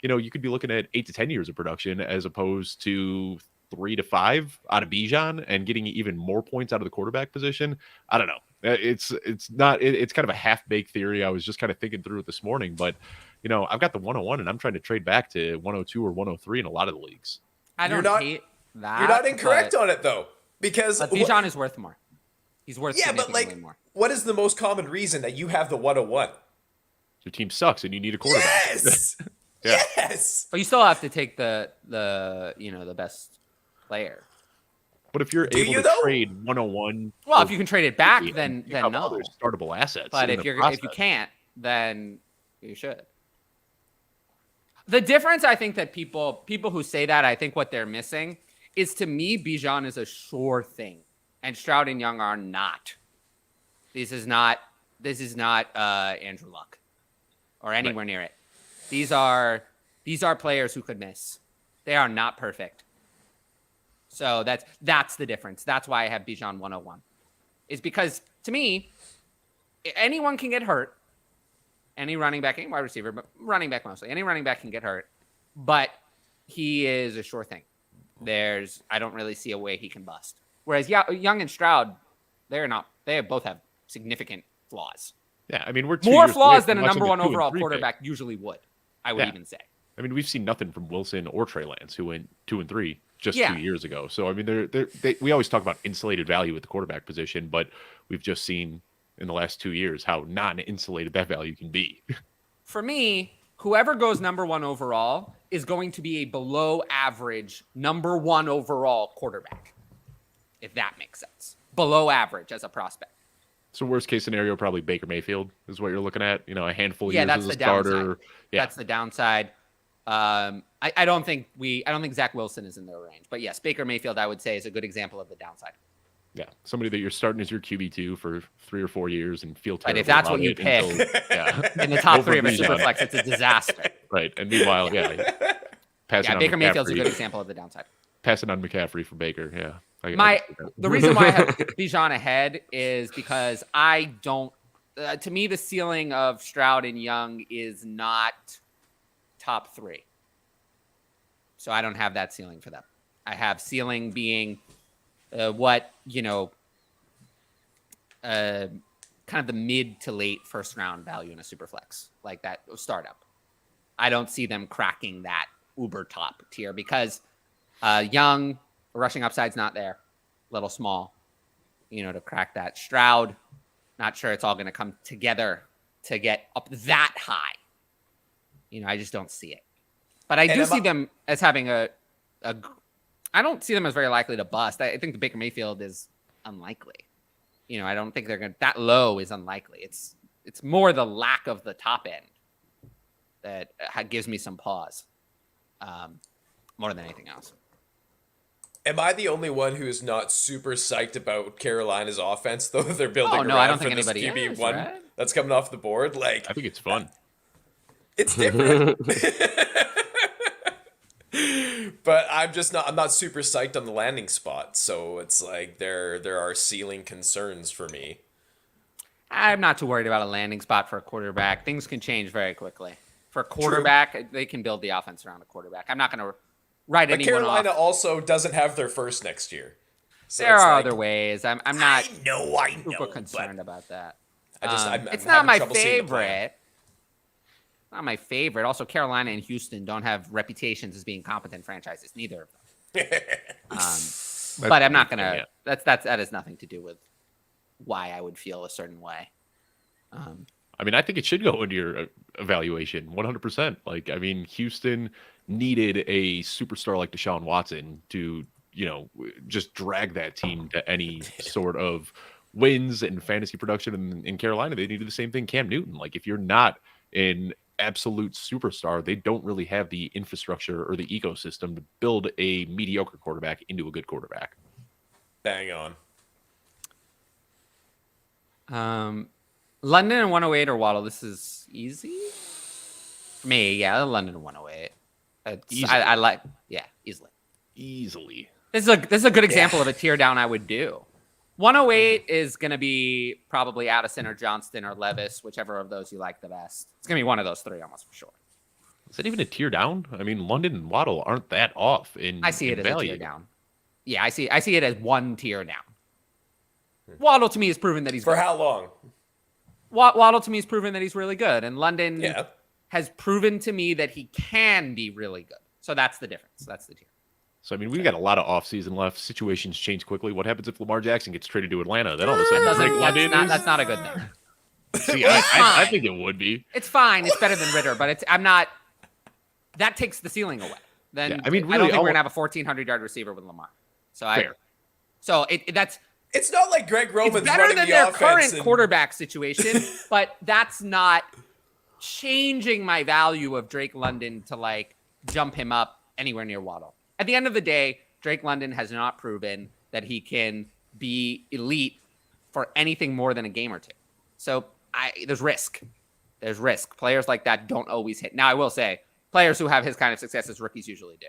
you could be looking at 8 to 10 years of production as opposed to 3 to 5 out of Bijan and getting even more points out of the quarterback position. I don't know. It's kind of a half-baked theory. I was just kind of thinking through it this morning, but I've got the 101 and I'm trying to trade back to 102 or 103 in a lot of the leagues. I You're don't not- hate that. You're not incorrect but, on it, though. Because but Bijan is worth more. He's worth yeah, but significantly like, more. what is the most common reason that you have the 101? Your team sucks and you need a quarterback. Yes! Yeah. Yes! But you still have to take the best player. But if you're Do able you, to though? trade 101, Well, if you can trade it back, you then have no. other startable assets. But in if the you process. can't, then you should. The difference, I think, that people who say that, I think what they're missing is, to me, Bijan is a sure thing, and Stroud and Young are not. This is not Andrew Luck or anywhere near it. These are players who could miss. They are not perfect. So that's the difference. That's why I have Bijan 101. Is because, to me, anyone can get hurt. Any running back, any wide receiver, but running back mostly. Any running back can get hurt, but he is a sure thing. I don't really see a way he can bust. Whereas Young and Stroud, they both have significant flaws. Yeah, I mean, we're 2 More years away flaws from than a watching number the one 2 and overall 3 pick. quarterback usually would, I would Yeah. even say. I mean, we've seen nothing from Wilson or Trey Lance, who went 2 and 3 just Yeah. 2 years ago. So I mean, we always talk about insulated value at the quarterback position, but we've just seen in the last 2 years how non-insulated that value can be. For me, whoever goes number one overall is going to be a below average number one overall quarterback, if that makes sense. Below average as a prospect. So worst case scenario, probably Baker Mayfield is what you're looking at. A handful of Yeah, years that's as a the starter. downside. Yeah, That's the downside. I don't think Zach Wilson is in their range, but yes, Baker Mayfield I would say is a good example of the downside. yeah. Somebody that you're starting as your QB2 for 3 or 4 years and feel Right, terrible if that's about what you it pick. until- yeah. In the top Over three of a Bijan. superflex, it's a disaster. Right, and meanwhile, passing Yeah, on Baker Mayfield's a McCaffrey. good example of the downside. Passing on McCaffrey for Baker, yeah. I can see that. The reason why I have Bijan ahead is because I don't. To me, the ceiling of Stroud and Young is not top 3. So I don't have that ceiling for them. I have ceiling being kind of the mid to late first round value in a superflex, like that startup. I don't see them cracking that uber top tier because Young, rushing upside's not there. Little small, to crack that. Stroud, not sure it's all going to come together to get up that high. I just don't see it. But I do see them as having I don't see them as very likely to bust. I think the Baker Mayfield is unlikely. I don't think they're going to, that low is unlikely. It's more the lack of the top end that gives me some pause more than anything else. Am I the only one who is not super psyched about Carolina's offense, though? They're building no, I around don't think for this anybody QB is, one right? that's coming off the board. Like, I think it's fun. it's different. But I'm not super psyched on the landing spot. So it's like there are ceiling concerns for me. I'm not too worried about a landing spot for a quarterback. Things can change very quickly. For a quarterback, they can build the offense around a quarterback. I'm not going to write But anyone Carolina off. also doesn't have their first next year. So There are like, other ways. I'm not I know, super concerned about that. I'm It's having not my trouble seeing the plan. favorite. Not my favorite. Also, Carolina and Houston don't have reputations as being competent franchises. Neither of them. But I'm not gonna. That has nothing to do with why I would feel a certain way. I mean, I think it should go into your evaluation 100%. Like, I mean, Houston needed a superstar like Deshaun Watson to, just drag that team to any sort of wins and fantasy production. And in Carolina, they needed the same thing. Cam Newton. Like, if you're not an absolute superstar, they don't really have the infrastructure or the ecosystem to build a mediocre quarterback into a good quarterback. Bang on. London and 108 or Waddle. This is easy for me. Yeah, London and 108. I like. Yeah, easily. This is a good example of a tear down I would do. 108 is going to be probably Addison or Johnston or Levis, whichever of those you like the best. It's going to be one of those three almost for sure. Is that even a tear down? I mean, London and Waddle aren't that off in I see it as value. a tear down. Yeah, I see it as one tier down. Waddle to me has proven that he's For good. how long? Waddle to me has proven that he's really good, and London Yeah. has proven to me that he can be really good. So that's the difference. That's the tier. So, I mean, we've got a lot of offseason left. Situations change quickly. What happens if Lamar Jackson gets traded to Atlanta? Then all of a sudden, That's not a good thing. See, I think it would be. It's fine. It's better than Ritter, but I'm not. That takes the ceiling away. Then Yeah, I mean, I don't really, think we're gonna have a 1,400-yard receiver with Lamar. Fair. That's It's not like Greg Roman's it's better running than the their offense. current and- quarterback situation, but that's not changing my value of Drake London to like jump him up anywhere near Waddle. At the end of the day, Drake London has not proven that he can be elite for anything more than a game or two. So there's risk. There's risk. Players like that don't always hit. Now, I will say, players who have his kind of success as rookies usually do.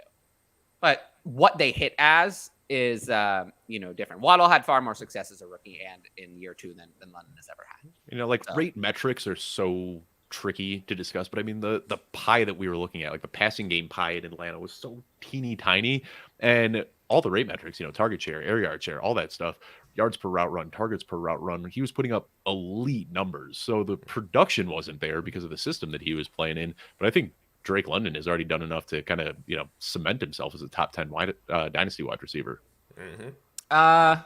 But what they hit as is, different. Waddle had far more success as a rookie and in year two than London has ever had. Rate metrics are so tricky to discuss, but I mean, the pie that we were looking at, like the passing game pie in Atlanta was so teeny tiny, and all the rate metrics, target share, air yard share, all that stuff, yards per route run, targets per route run, he was putting up elite numbers. So the production wasn't there because of the system that he was playing in, but I think Drake London has already done enough to kind of, cement himself as a top 10 dynasty wide receiver. Mm-hmm. I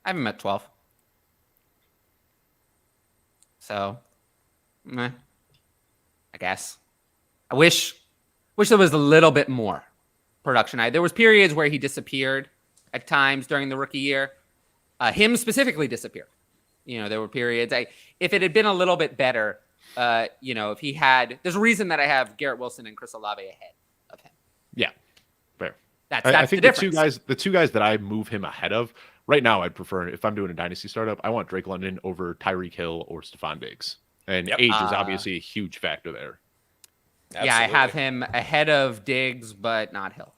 have him at 12. So, I guess. I wish there was a little bit more production. There was periods where he disappeared at times during the rookie year. Him specifically disappeared. There were periods. If it had been a little bit better, if he had, there's a reason that I have Garrett Wilson and Chris Olave ahead of him. Yeah, fair. That's I think the the two guys that I move him ahead of right now, I'd prefer, if I'm doing a dynasty startup, I want Drake London over Tyreek Hill or Stephon Diggs. And age is obviously a huge factor there. Absolutely. Yeah, I have him ahead of Diggs, but not Hill.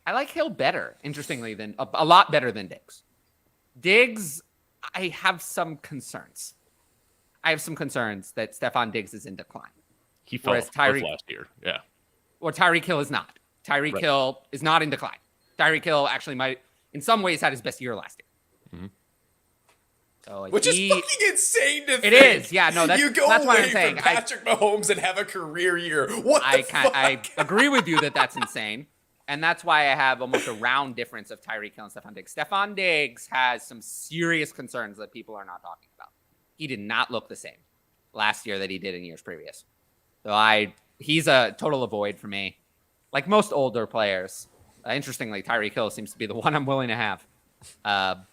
I like Hill better, interestingly, than a lot better than Diggs. Diggs, I have some concerns. I have some concerns that Stephon Diggs is in decline. He fell Whereas off Tyreek last year. Yeah. Or Tyreek Hill is not. Tyreek Hill is not in decline. Tyreek Hill actually might, in some ways, had his best year last year. Mm-hmm. So Which is fucking insane to think. It is. Yeah, no, that's what away I'm saying. from Patrick Mahomes and have a career year. What the fuck? I agree with you that's insane. And that's why I have almost a round difference of Tyreek Hill and Stephon Diggs. Stephon Diggs has some serious concerns that people are not talking about. He did not look the same last year that he did in years previous. So he's a total avoid for me. Like most older players. Interestingly, Tyreek Hill seems to be the one I'm willing to have.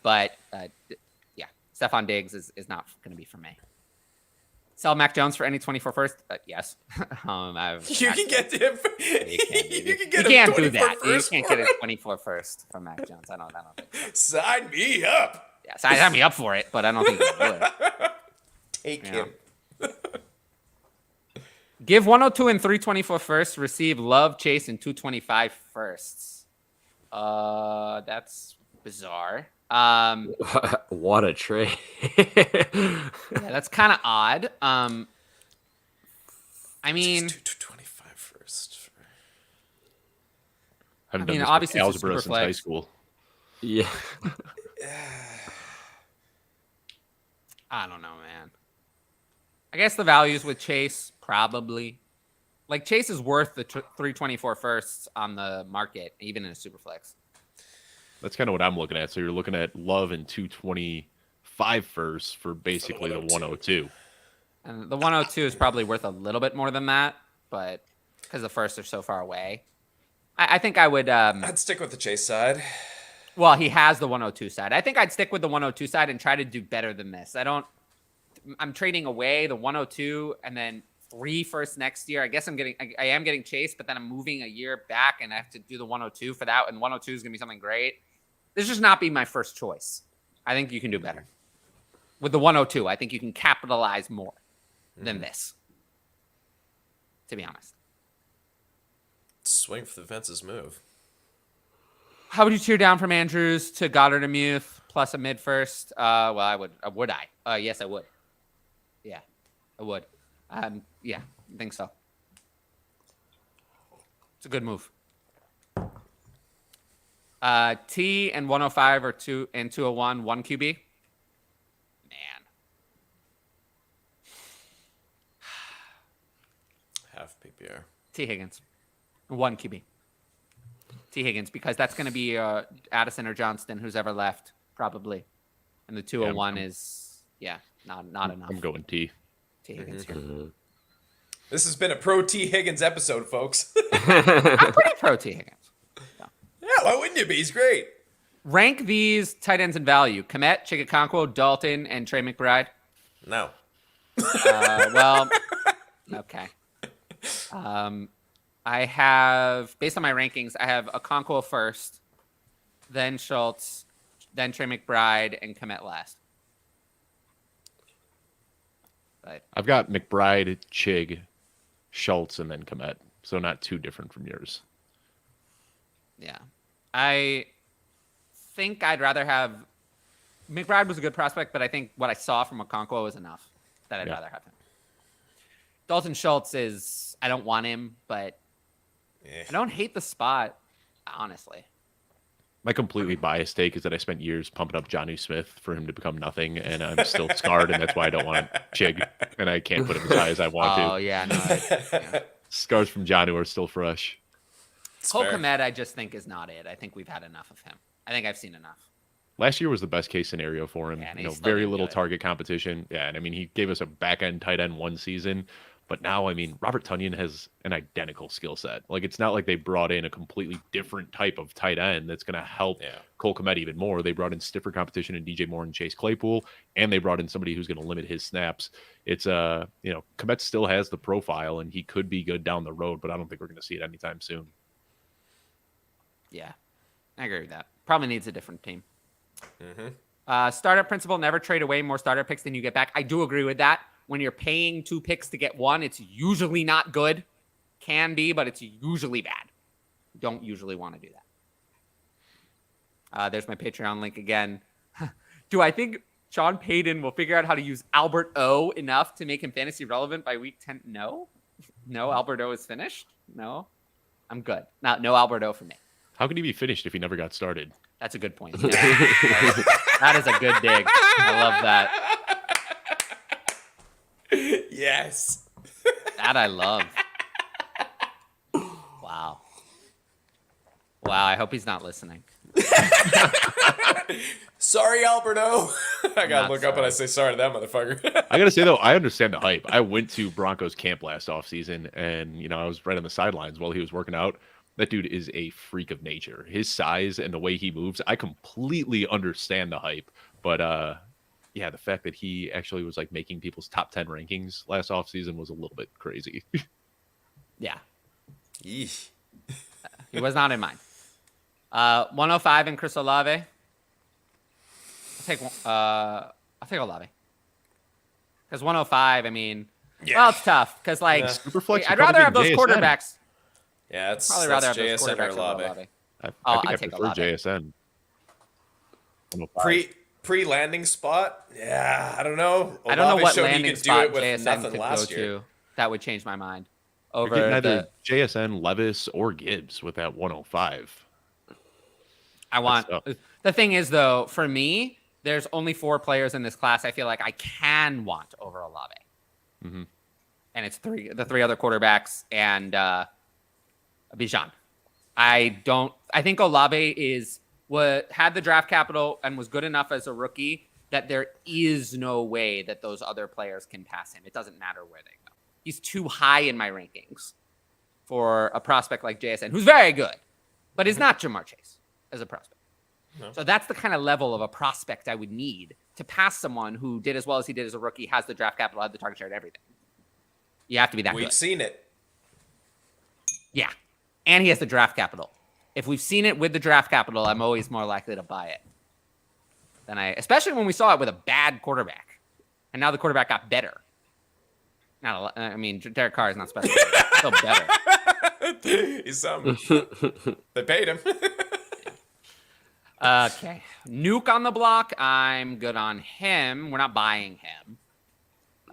But Stephon Diggs is not going to be for me. Sell Mac Jones for any 24 first? Yes. You can get him. You can't do that. You can't get a 24 first from Mac Jones. I don't think so. Sign me up. Yeah, sign me up for it, but I don't think you would. Take him. Give 102 and 324 first. Receive Love, Chase, and 225 firsts. That's bizarre. What a trade. Yeah, that's kind of odd. I mean, 25 first. Haven't I mean, done this obviously with it's a algebra super since high flex. school. Yeah. I don't know, man. I guess the values with Chase probably. Like Chase is worth the 324 firsts on the market, even in a super flex. That's kind of what I'm looking at. So you're looking at Love and 225 firsts for basically the 102. And the 102 is probably worth a little bit more than that, but because the firsts are so far away. I think I would. I'd stick with the Chase side. Well, he has the 102 side. I think I'd stick with the 102 side and try to do better than this. I'm trading away the 102 and then 3 firsts next year. I guess I am getting Chase, but then I'm moving a year back and I have to do the 102 for that. And 102 is going to be something great. This should not be my first choice. I think you can do better. With the 102, I think you can capitalize more than this, to be honest. Swing for the fences move. How would you tear down from Andrews to Goddard and Muth plus a mid first? Well, I would. Would I? Yes, I would. Yeah, I would. Yeah, I think so. It's a good move. T and 105 or 2 and 201, 1 QB. Man. Half PPR. T Higgins. 1 QB. T Higgins, because that's going to be Addison or Johnston, who's ever left, probably. And the 201 is, not enough. I'm going T. T Higgins here. This has been a pro T Higgins episode, folks. I'm pretty pro T Higgins. Yeah, why wouldn't you be? He's great. Rank these tight ends in value. Komet, Chigakonkwo, Dalton, and Trey McBride. No. Well, okay. I have, based on my rankings, I have Okonkwo first, then Schultz, then Trey McBride, and Komet last. But I've got McBride, Chig, Schultz, and then Komet. So not too different from yours. yeah, I think I'd rather have McBride was a good prospect, but I think what I saw from Okonkwo was enough that I'd rather have him. Dalton Schultz is, I don't want him, but I don't hate the spot, honestly. My completely biased take is that I spent years pumping up Jonnu Smith for him to become nothing, and I'm still scarred, and that's why I don't want Chig, and I can't put him as high as I want Oh, to. yeah, no. Scars from Jonnu are still fresh. Cole Kmet, I just think is not it. I think we've had enough of him. I think I've seen enough. Last year was the best case scenario for him. Yeah, and You know, he's still very gonna little do it. target competition. Yeah, and I mean, he gave us a back end tight end one season, but now, I mean, Robert Tonyan has an identical skill set. Like, it's not like they brought in a completely different type of tight end that's going to help Cole Kmet even more. They brought in stiffer competition in DJ Moore and Chase Claypool, and they brought in somebody who's going to limit his snaps. It's you know, Kmet still has the profile, and he could be good down the road, but I don't think we're going to see it anytime soon. Yeah, I agree with that. Probably needs a different team. Startup principle, never trade away more startup picks than you get back. I do agree with that. When you're paying 2 picks to get 1, it's usually not good. Can be, but it's usually bad. Don't usually want to do that. There's my Patreon link again. Do I think Sean Payton will figure out how to use Albert O enough to make him fantasy relevant by week 10? No. No, Albert O is finished. No. I'm good. No Albert O for me. How could he be finished if he never got started? That's a good point. Yeah. That is a good dig. I love that. Yes. That I love. Wow. Wow, I hope he's not listening. Sorry, Alberto. I gotta Not look up and I say sorry to that motherfucker. I gotta say though, I understand the hype. I went to Broncos camp last offseason, and you know, I was right on the sidelines while he was working out. That dude is a freak of nature. His size and the way he moves, I completely understand the hype. But yeah, the fact that he actually was like making people's top 10 rankings last offseason was a little bit crazy. Yeah. Yeesh. He was not in mine. 105 and Chris Olave. I'll take Olave. Because 105, I mean, well, it's tough. Because like, Superflex, I'd rather have those JSN. quarterbacks. Yeah, it's Probably rather have JSN those or quarterbacks over Olave. Olave. I I'll think I take prefer Olave. JSN. pre-landing spot. Yeah, I don't know. I don't know Olave what showed he landing could do spot it with JSN nothing could last go year. to that would change my mind. You're Over getting either the, JSN, Levis, or Gibbs with that 105. I want. The thing is, though, for me, there's only 4 players in this class I feel like I can want over Olave. Mm-hmm. And it's the 3 other quarterbacks and Bijan. I think Olave had the draft capital and was good enough as a rookie that there is no way that those other players can pass him. It doesn't matter where they go. He's too high in my rankings for a prospect like JSN, who's very good, but is not Jamar Chase as a prospect. No. So that's the kind of level of a prospect I would need to pass someone who did as well as he did as a rookie, has the draft capital, had the target share, and everything. You have to be that good. We've seen it. Yeah. And he has the draft capital. If we've seen it with the draft capital, I'm always more likely to buy it especially when we saw it with a bad quarterback. And now the quarterback got better. Derek Carr is not special. Still better. He's something. They paid him. Okay. Nuke on the block. I'm good on him. We're not buying him.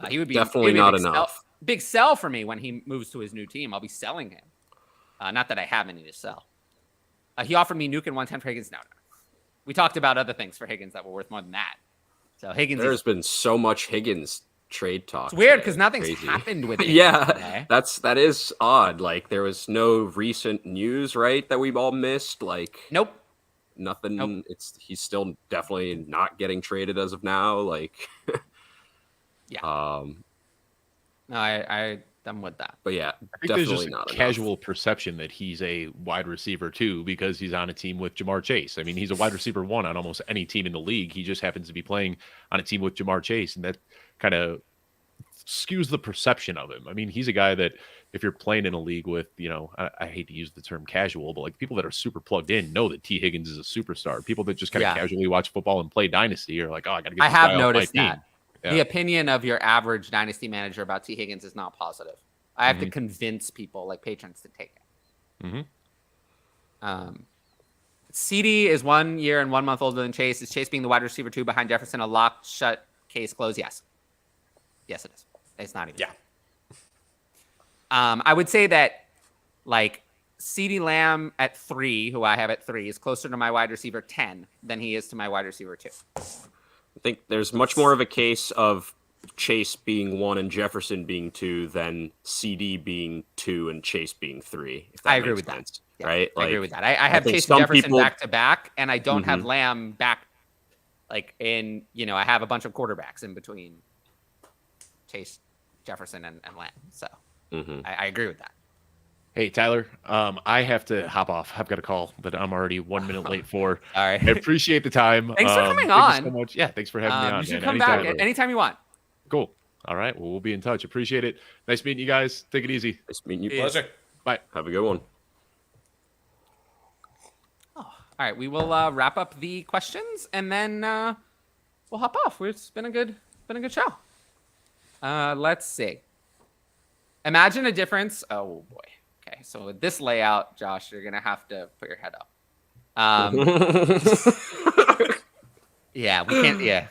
He would be definitely not enough. Big sell for me when he moves to his new team. I'll be selling him. Not that I have any to sell. He offered me Nuke and 110 for Higgins. No. We talked about other things for Higgins that were worth more than that. So Higgins. There's been so much Higgins trade talk. It's weird because nothing's happened with it. Yeah, that is odd. Like there was no recent news, right? That we've all missed. Like nope. Nothing. Nope. He's still definitely not getting traded as of now. Like yeah. No, I'm with that. But yeah, I think there's just a casual perception that he's a wide receiver too because he's on a team with Jamar Chase. I mean, he's a wide receiver 1 on almost any team in the league. He just happens to be playing on a team with Jamar Chase, and that kind of skews the perception of him. I mean, he's a guy that if you're playing in a league with, I hate to use the term casual, but like people that are super plugged in know that T. Higgins is a superstar. People that just kind of casually watch football and play Dynasty are like, oh, I got to get this guy off my team. Yeah. The opinion of your average Dynasty manager about T. Higgins is not positive. I have to convince people, like patrons, to take it. CD is 1 year and 1 month older than Chase. Is Chase being the wide receiver 2 behind Jefferson a locked, shut case close? Yes. Yes, it is. It's not even. Yeah. I would say that, like, CeeDee Lamb at 3, who I have at 3, is closer to my wide receiver 10 than he is to my wide receiver 2. I think there's much more of a case of Chase being 1 and Jefferson being 2 than CD being 2 and Chase being 3. If that I agree makes with sense, that. Yeah, right? I agree with that. I have Chase and Jefferson back to back, and I don't have Lamb back. Like I have a bunch of quarterbacks in between Chase, Jefferson, and Lamb. So I agree with that. Hey, Tyler, I have to hop off. I've got a call that I'm already 1 minute late for. All right. I appreciate the time. Thanks for coming on. Thank you so much. Yeah, thanks for having me on. You should come back anytime you want. Cool. All right. Well, we'll be in touch. Appreciate it. Nice meeting you guys. Take it easy. Nice meeting you. Pleasure. Bye. Have a good one. Oh, all right. We will wrap up the questions and then we'll hop off. It's been a good show. Let's see. Imagine a difference. Oh boy. Okay, so with this layout, Josh, you're gonna have to put your head up. Yeah, we can't. Yeah,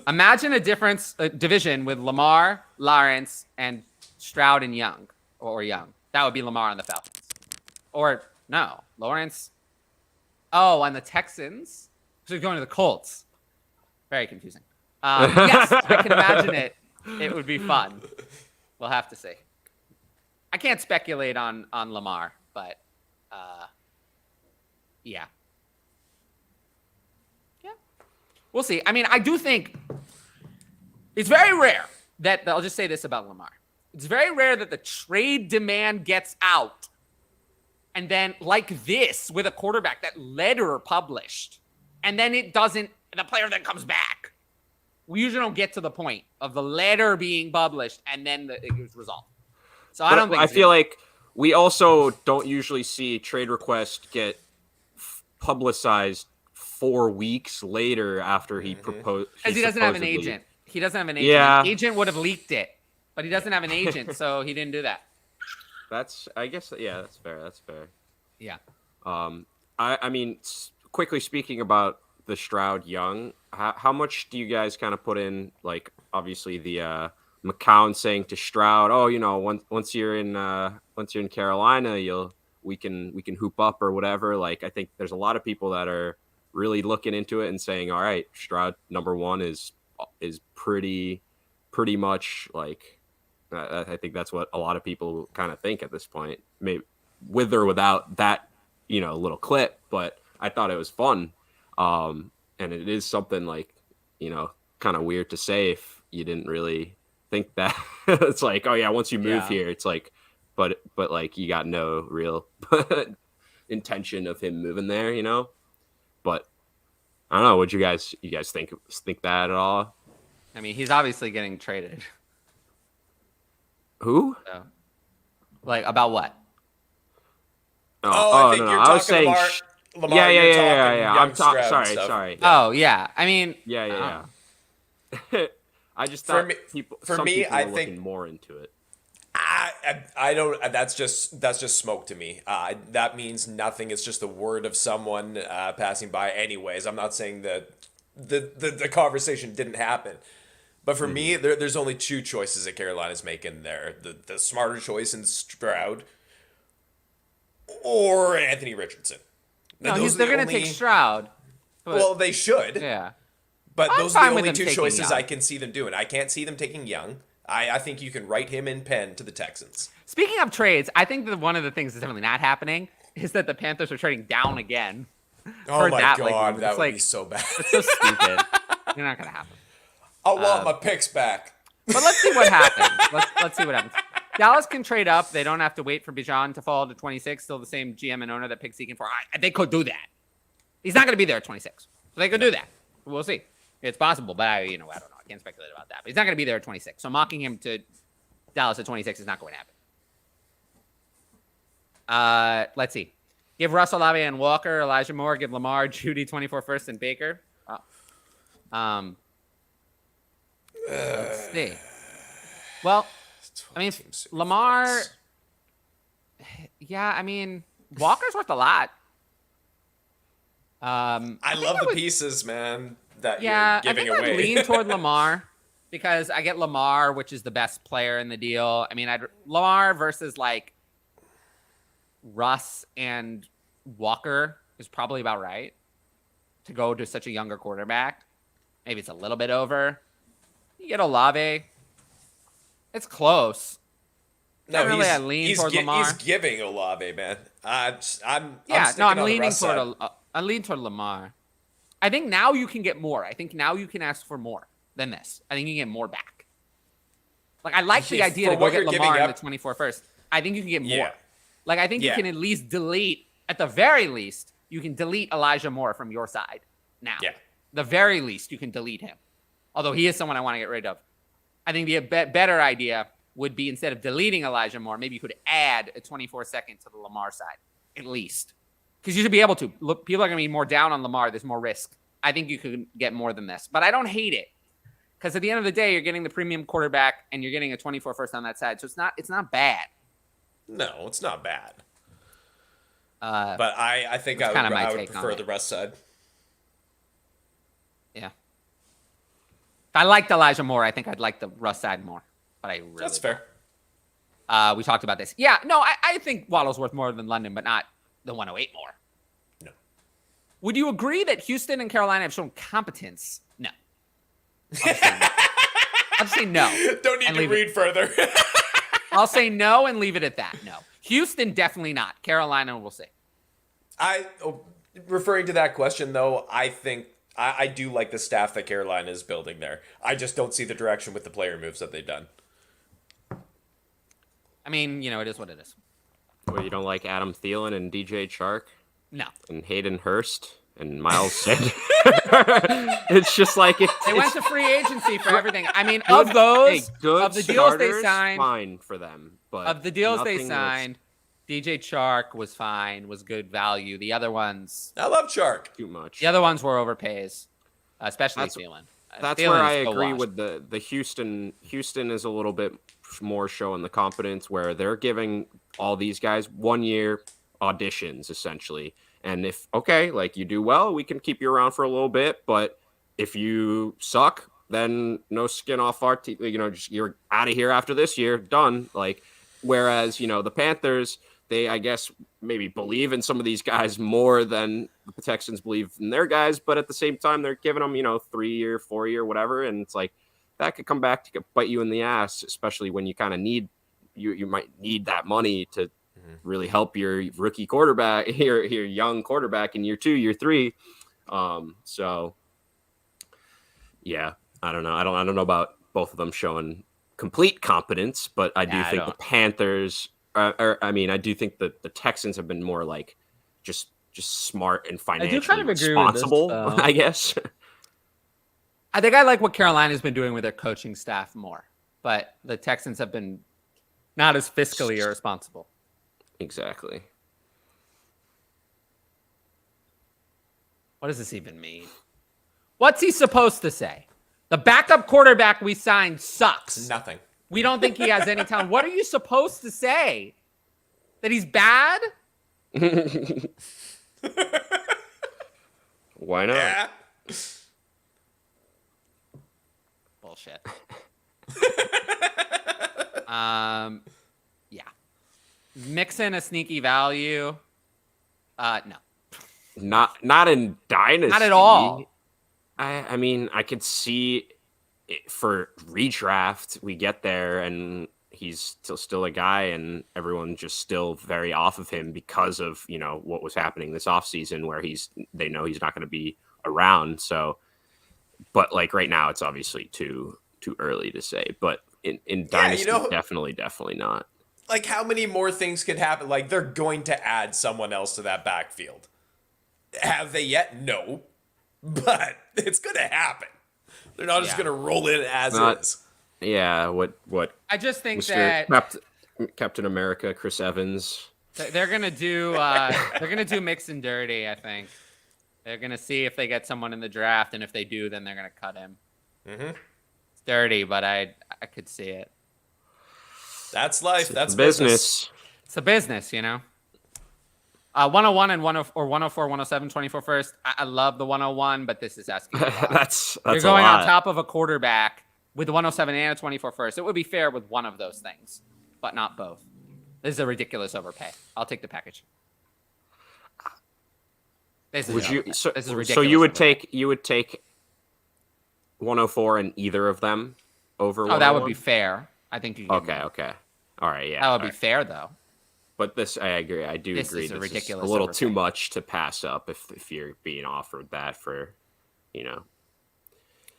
imagine a division with Lamar, Lawrence, and Stroud and Young, or Young. That would be Lamar on the Falcons, or no, Lawrence. Oh, on the Texans. So you're going to the Colts. Very confusing. Yes, I can imagine it. It would be fun. We'll have to see. I can't speculate on Lamar, but yeah. We'll see. I mean, I do think it's very rare that I'll just say this about Lamar. It's very rare that the trade demand gets out and then like this with a quarterback, that letter published, and then it doesn't, the player then comes back. We usually don't get to the point of the letter being published and then it was resolved. So I don't think. I feel like we also don't usually see trade requests get publicized 4 weeks later after he proposed. Because he doesn't have an agent. He doesn't have an agent. Yeah. An agent would have leaked it, but he doesn't have an agent, so he didn't do that. I guess, yeah, that's fair. That's fair. Yeah. I mean, quickly speaking about the Stroud Young, how much do you guys kind of put in, like, obviously the McCown saying to Stroud, oh, once you're in Carolina, we can hoop up or whatever. Like, I think there's a lot of people that are really looking into it and saying, all right, Stroud number one is pretty much like, I think that's what a lot of people kind of think at this point, maybe with or without that, little clip. But I thought it was fun. And it is something like, kind of weird to say if you didn't really think that. It's like, oh yeah, once you move here, it's like, but like you got no real intention of him moving there, But I don't know. Would you guys think that at all? I mean, he's obviously getting traded. Who? So, like, about what? I think no. you're I was talking saying, Lamar. yeah. I'm Stroud sorry. stuff. Yeah. Oh yeah. I mean. Yeah. I just thought some people were looking more into it. I don't. That's just smoke to me. That means nothing. It's just the word of someone passing by. Anyways, I'm not saying that the conversation didn't happen. But for me, there's only two choices that Carolina's making there: the smarter choice in Stroud or Anthony Richardson. No, they're going to take Stroud. Well, they should. Yeah. But I'm those are fine the with only them two taking choices Young. I can see them doing. I can't see them taking Young. I think you can write him in pen to the Texans. Speaking of trades, I think that one of the things that's definitely not happening is that the Panthers are trading down again. Oh my that, God, like, that would like, be so bad. It's so stupid. You're not going to happen. I want my picks back. But let's see what happens. Let's see what happens. Dallas can trade up. They don't have to wait for Bijan to fall to 26. Still the same GM and owner that picked Seeking for. They could do that. He's not going to be there at 26. So they could do that. We'll see. It's possible, but I don't know. I can't speculate about that. But he's not going to be there at 26. So mocking him to Dallas at 26 is not going to happen. Let's see. Give Russell, Olave, and Walker, Elijah Moore. Give Lamar, Judy, 24 first, and Baker. Let's see. Well, I mean, Lamar. Yeah, I mean, Walker's worth a lot. I love the pieces, man, that yeah, you're giving I think away. I'd lean toward Lamar because I get Lamar, which is the best player in the deal. I mean, Lamar versus like Russ and Walker is probably about right to go to such a younger quarterback. Maybe it's a little bit over. You get Olave. It's close. No, really, I lean toward Lamar. He's giving Olave, man. I'm leaning toward Lamar. I think now you can get more. I think now you can ask for more than this. I think you can get more back. Like, I like the idea to go get Lamar in the 24 first. I think you can get more. Yeah. Like, I think you can at least delete, at the very least, you can delete Elijah Moore from your side now. Yeah. The very least, you can delete him. Although he is someone I want to get rid of. I think the better idea would be, instead of deleting Elijah Moore, maybe you could add a 24-second to the Lamar side, at least. Because you should be able to. Look, people are going to be more down on Lamar. There's more risk. I think you could get more than this. But I don't hate it. Because at the end of the day, you're getting the premium quarterback, and you're getting a 24 first on that side. So it's not bad. No, it's not bad. But I think I would prefer the Russ side. Yeah. If I liked Elijah Moore, I think I'd like the Russ side more. But I really That's fair. We talked about this. Yeah, no, I think Waddle's worth more than London, but not the 108 more. No. Would you agree that Houston and Carolina have shown competence? No. I'll say no. Don't need to read further. I'll say no and leave it at that. No. Houston, definitely not. Carolina, we'll see. Referring to that question, though, I think I do like the staff that Carolina is building there. I just don't see the direction with the player moves that they've done. I mean, it is what it is. Well, you don't like Adam Thielen and DJ Chark? No. And Hayden Hurst and Miles Sanders? It's just like they went to free agency for everything. I mean, of the deals they signed, fine for them. But of the deals they signed, DJ Chark was fine, was good value. The other ones, I love Chark. Too much. The other ones were overpays, especially Thielen. That's Thielen where I agree with the Houston. Houston is a little bit more showing the competence where they're giving all these guys 1 year auditions essentially, And if, okay, like you do well, we can keep you around for a little bit. But if you suck, then no skin off our teeth, just, you're out of here after this year, done. Like, whereas, the Panthers, they, I guess, maybe believe in some of these guys more than the Texans believe in their guys. But at the same time, they're giving them, 3-year, 4-year, whatever. And it's like, that could come back to bite you in the ass, especially when you kind of you might need that money to really help your rookie quarterback, your young quarterback in year 2, year 3. So yeah, I don't know. I don't know about both of them showing complete competence, but I do think the Panthers I do think that the Texans have been more like just smart and financially responsible, I guess. I think I like what Carolina's been doing with their coaching staff more, but the Texans have been not as fiscally irresponsible. Exactly. What does this even mean? What's he supposed to say? The backup quarterback we signed sucks. Nothing. We don't think he has any talent. What are you supposed to say? That he's bad? Why not? Yeah. Bullshit. Yeah. Mix in a sneaky value. No. Not in Dynasty. Not at all. I mean, I could see it for redraft. We get there and he's still a guy, and everyone's just still very off of him because of what was happening this offseason, where they know he's not going to be around. So, but like right now, it's obviously too early to say. But in Dynasty, definitely not. Like, how many more things could happen? Like, they're going to add someone else to that backfield. Have they yet? No. But it's going to happen. They're not just going to roll in as is. Yeah, what? I just think Mr. that Captain America, Chris Evans. they're gonna do mix and dirty. I think they're gonna see if they get someone in the draft, and if they do, then they're gonna cut him. Mm-hmm. It's dirty, but I could see it. That's life. That's business. It's a business, 101 and 104, 104, 107, 24 first. I love the 101, but this is asking. that's You're going on top of a quarterback with the 107 and a 24 first. It would be fair with one of those things, but not both. This is a ridiculous overpay. I'll take the package. This is ridiculous. So you would take 104 and either of them over 101? Oh, that would be fair. I think you can. Okay. All right, yeah. That would be fair, though. But this, I agree. I do agree. Is a ridiculous is a little overpay. too much to pass up if you're being offered that for,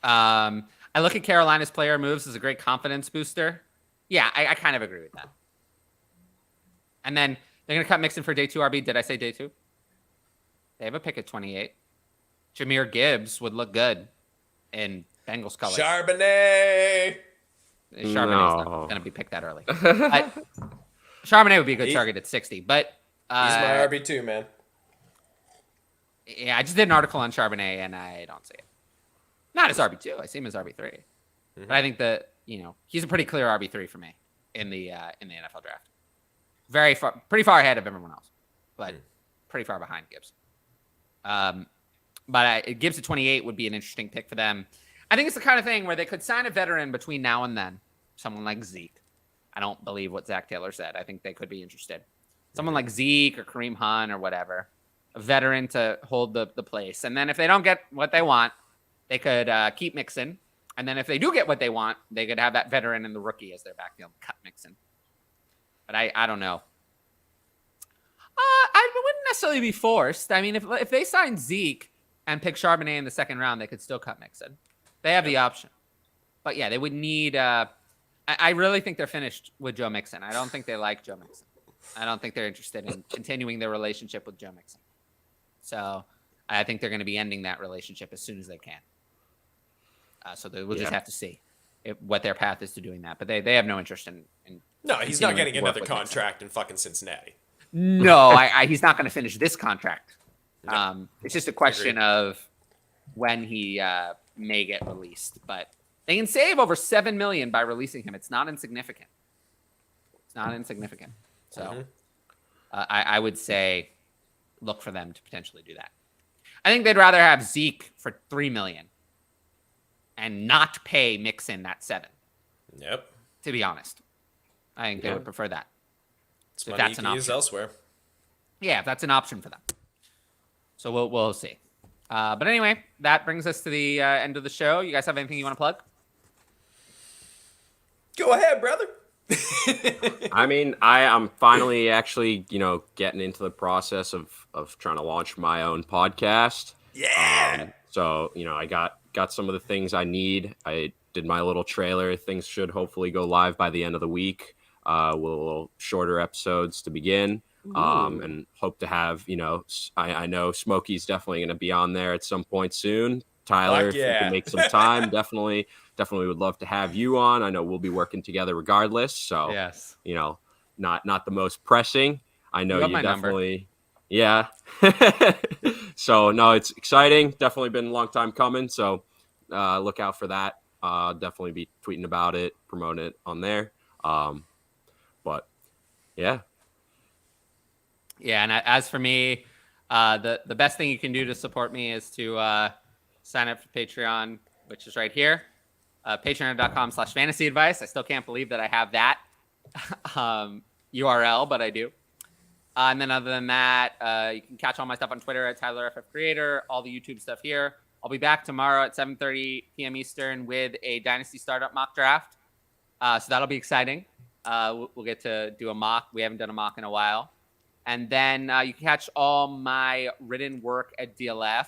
I look at Carolina's player moves as a great confidence booster. Yeah, I kind of agree with that. And then they're going to cut Mixon for day 2 RB. Did I say day 2? They have a pick at 28. Jahmyr Gibbs would look good in Bengals colors. Charbonnet. Charbonnet's not going to be picked that early. Charbonnet would be a good target at 60, but he's my RB2, man. Yeah, I just did an article on Charbonnet, and I don't see it. Not as RB2. I see him as RB3. Mm-hmm. But I think that he's a pretty clear RB3 for me in the NFL draft. Pretty far ahead of everyone else, but pretty far behind Gibbs. But Gibbs at 28 would be an interesting pick for them. I think it's the kind of thing where they could sign a veteran between now and then, someone like Zeke. I don't believe what Zach Taylor said. I think they could be interested. Someone like Zeke or Kareem Hunt or whatever, a veteran to hold the place. And then if they don't get what they want, they could keep Mixon. And then if they do get what they want, they could have that veteran and the rookie as their backfield, cut Mixon. But I don't know. I wouldn't necessarily be forced. I mean, if they sign Zeke and pick Charbonnet in the second round, they could still cut Mixon. They have the option. But yeah, they would need I really think they're finished with Joe Mixon. I don't think they like Joe Mixon. I don't think they're interested in continuing their relationship with Joe Mixon. So I think they're going to be ending that relationship as soon as they can. So we'll just have to see what their path is to doing that. But they have no interest in No, he's not getting another contract in fucking Cincinnati. No, he's not going to finish this contract. It's just a question of when he may get released. But they can save over $7 million by releasing him. It's not insignificant. So I would say look for them to potentially do that. I think they'd rather have Zeke for $3 million and not pay Mixon that $7. Yep. To be honest, I think they would prefer that. It's If money that's you an can use option. elsewhere. Yeah, if that's an option for them. So we'll see. But anyway, that brings us to the end of the show. You guys have anything you want to plug? Go ahead, brother. I mean, I'm finally actually, getting into the process of trying to launch my own podcast. Yeah. So, I got some of the things I need. I did my little trailer. Things should hopefully go live by the end of the week. With a little shorter episodes to begin. And hope to have, I know Smokey's definitely going to be on there at some point soon. Tyler, if you can make some time, definitely would love to have you on. I know we'll be working together regardless. So, Yes. Not the most pressing. I know you definitely, yeah. So no, it's exciting. Definitely been a long time coming. So look out for that. Definitely be tweeting about it, promoting it on there. But yeah. Yeah, and as for me, the best thing you can do to support me is to sign up for Patreon, which is right here. Patreon.com/fantasy advice. I still can't believe that I have that URL, but I do. And then other than that, you can catch all my stuff on Twitter at TylerFFCreator, all the YouTube stuff here. I'll be back tomorrow at 7:30 p.m. Eastern with a Dynasty Startup mock draft. So that'll be exciting. We'll get to do a mock. We haven't done a mock in a while. And then you can catch all my written work at DLF.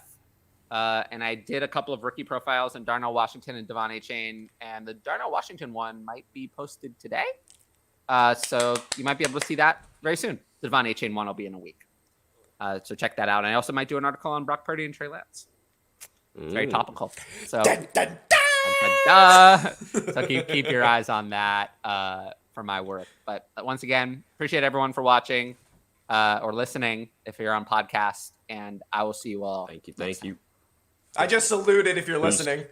And I did a couple of rookie profiles on Darnell Washington and Devon Achane. And the Darnell Washington one might be posted today. So you might be able to see that very soon. The Devon Achane one will be in a week. So check that out. And I also might do an article on Brock Purdy and Trey Lance. It's very topical. So, so keep your eyes on that for my work. But once again, appreciate everyone for watching or listening if you're on podcast. And I will see you all. Thank you. I just saluted if you're listening.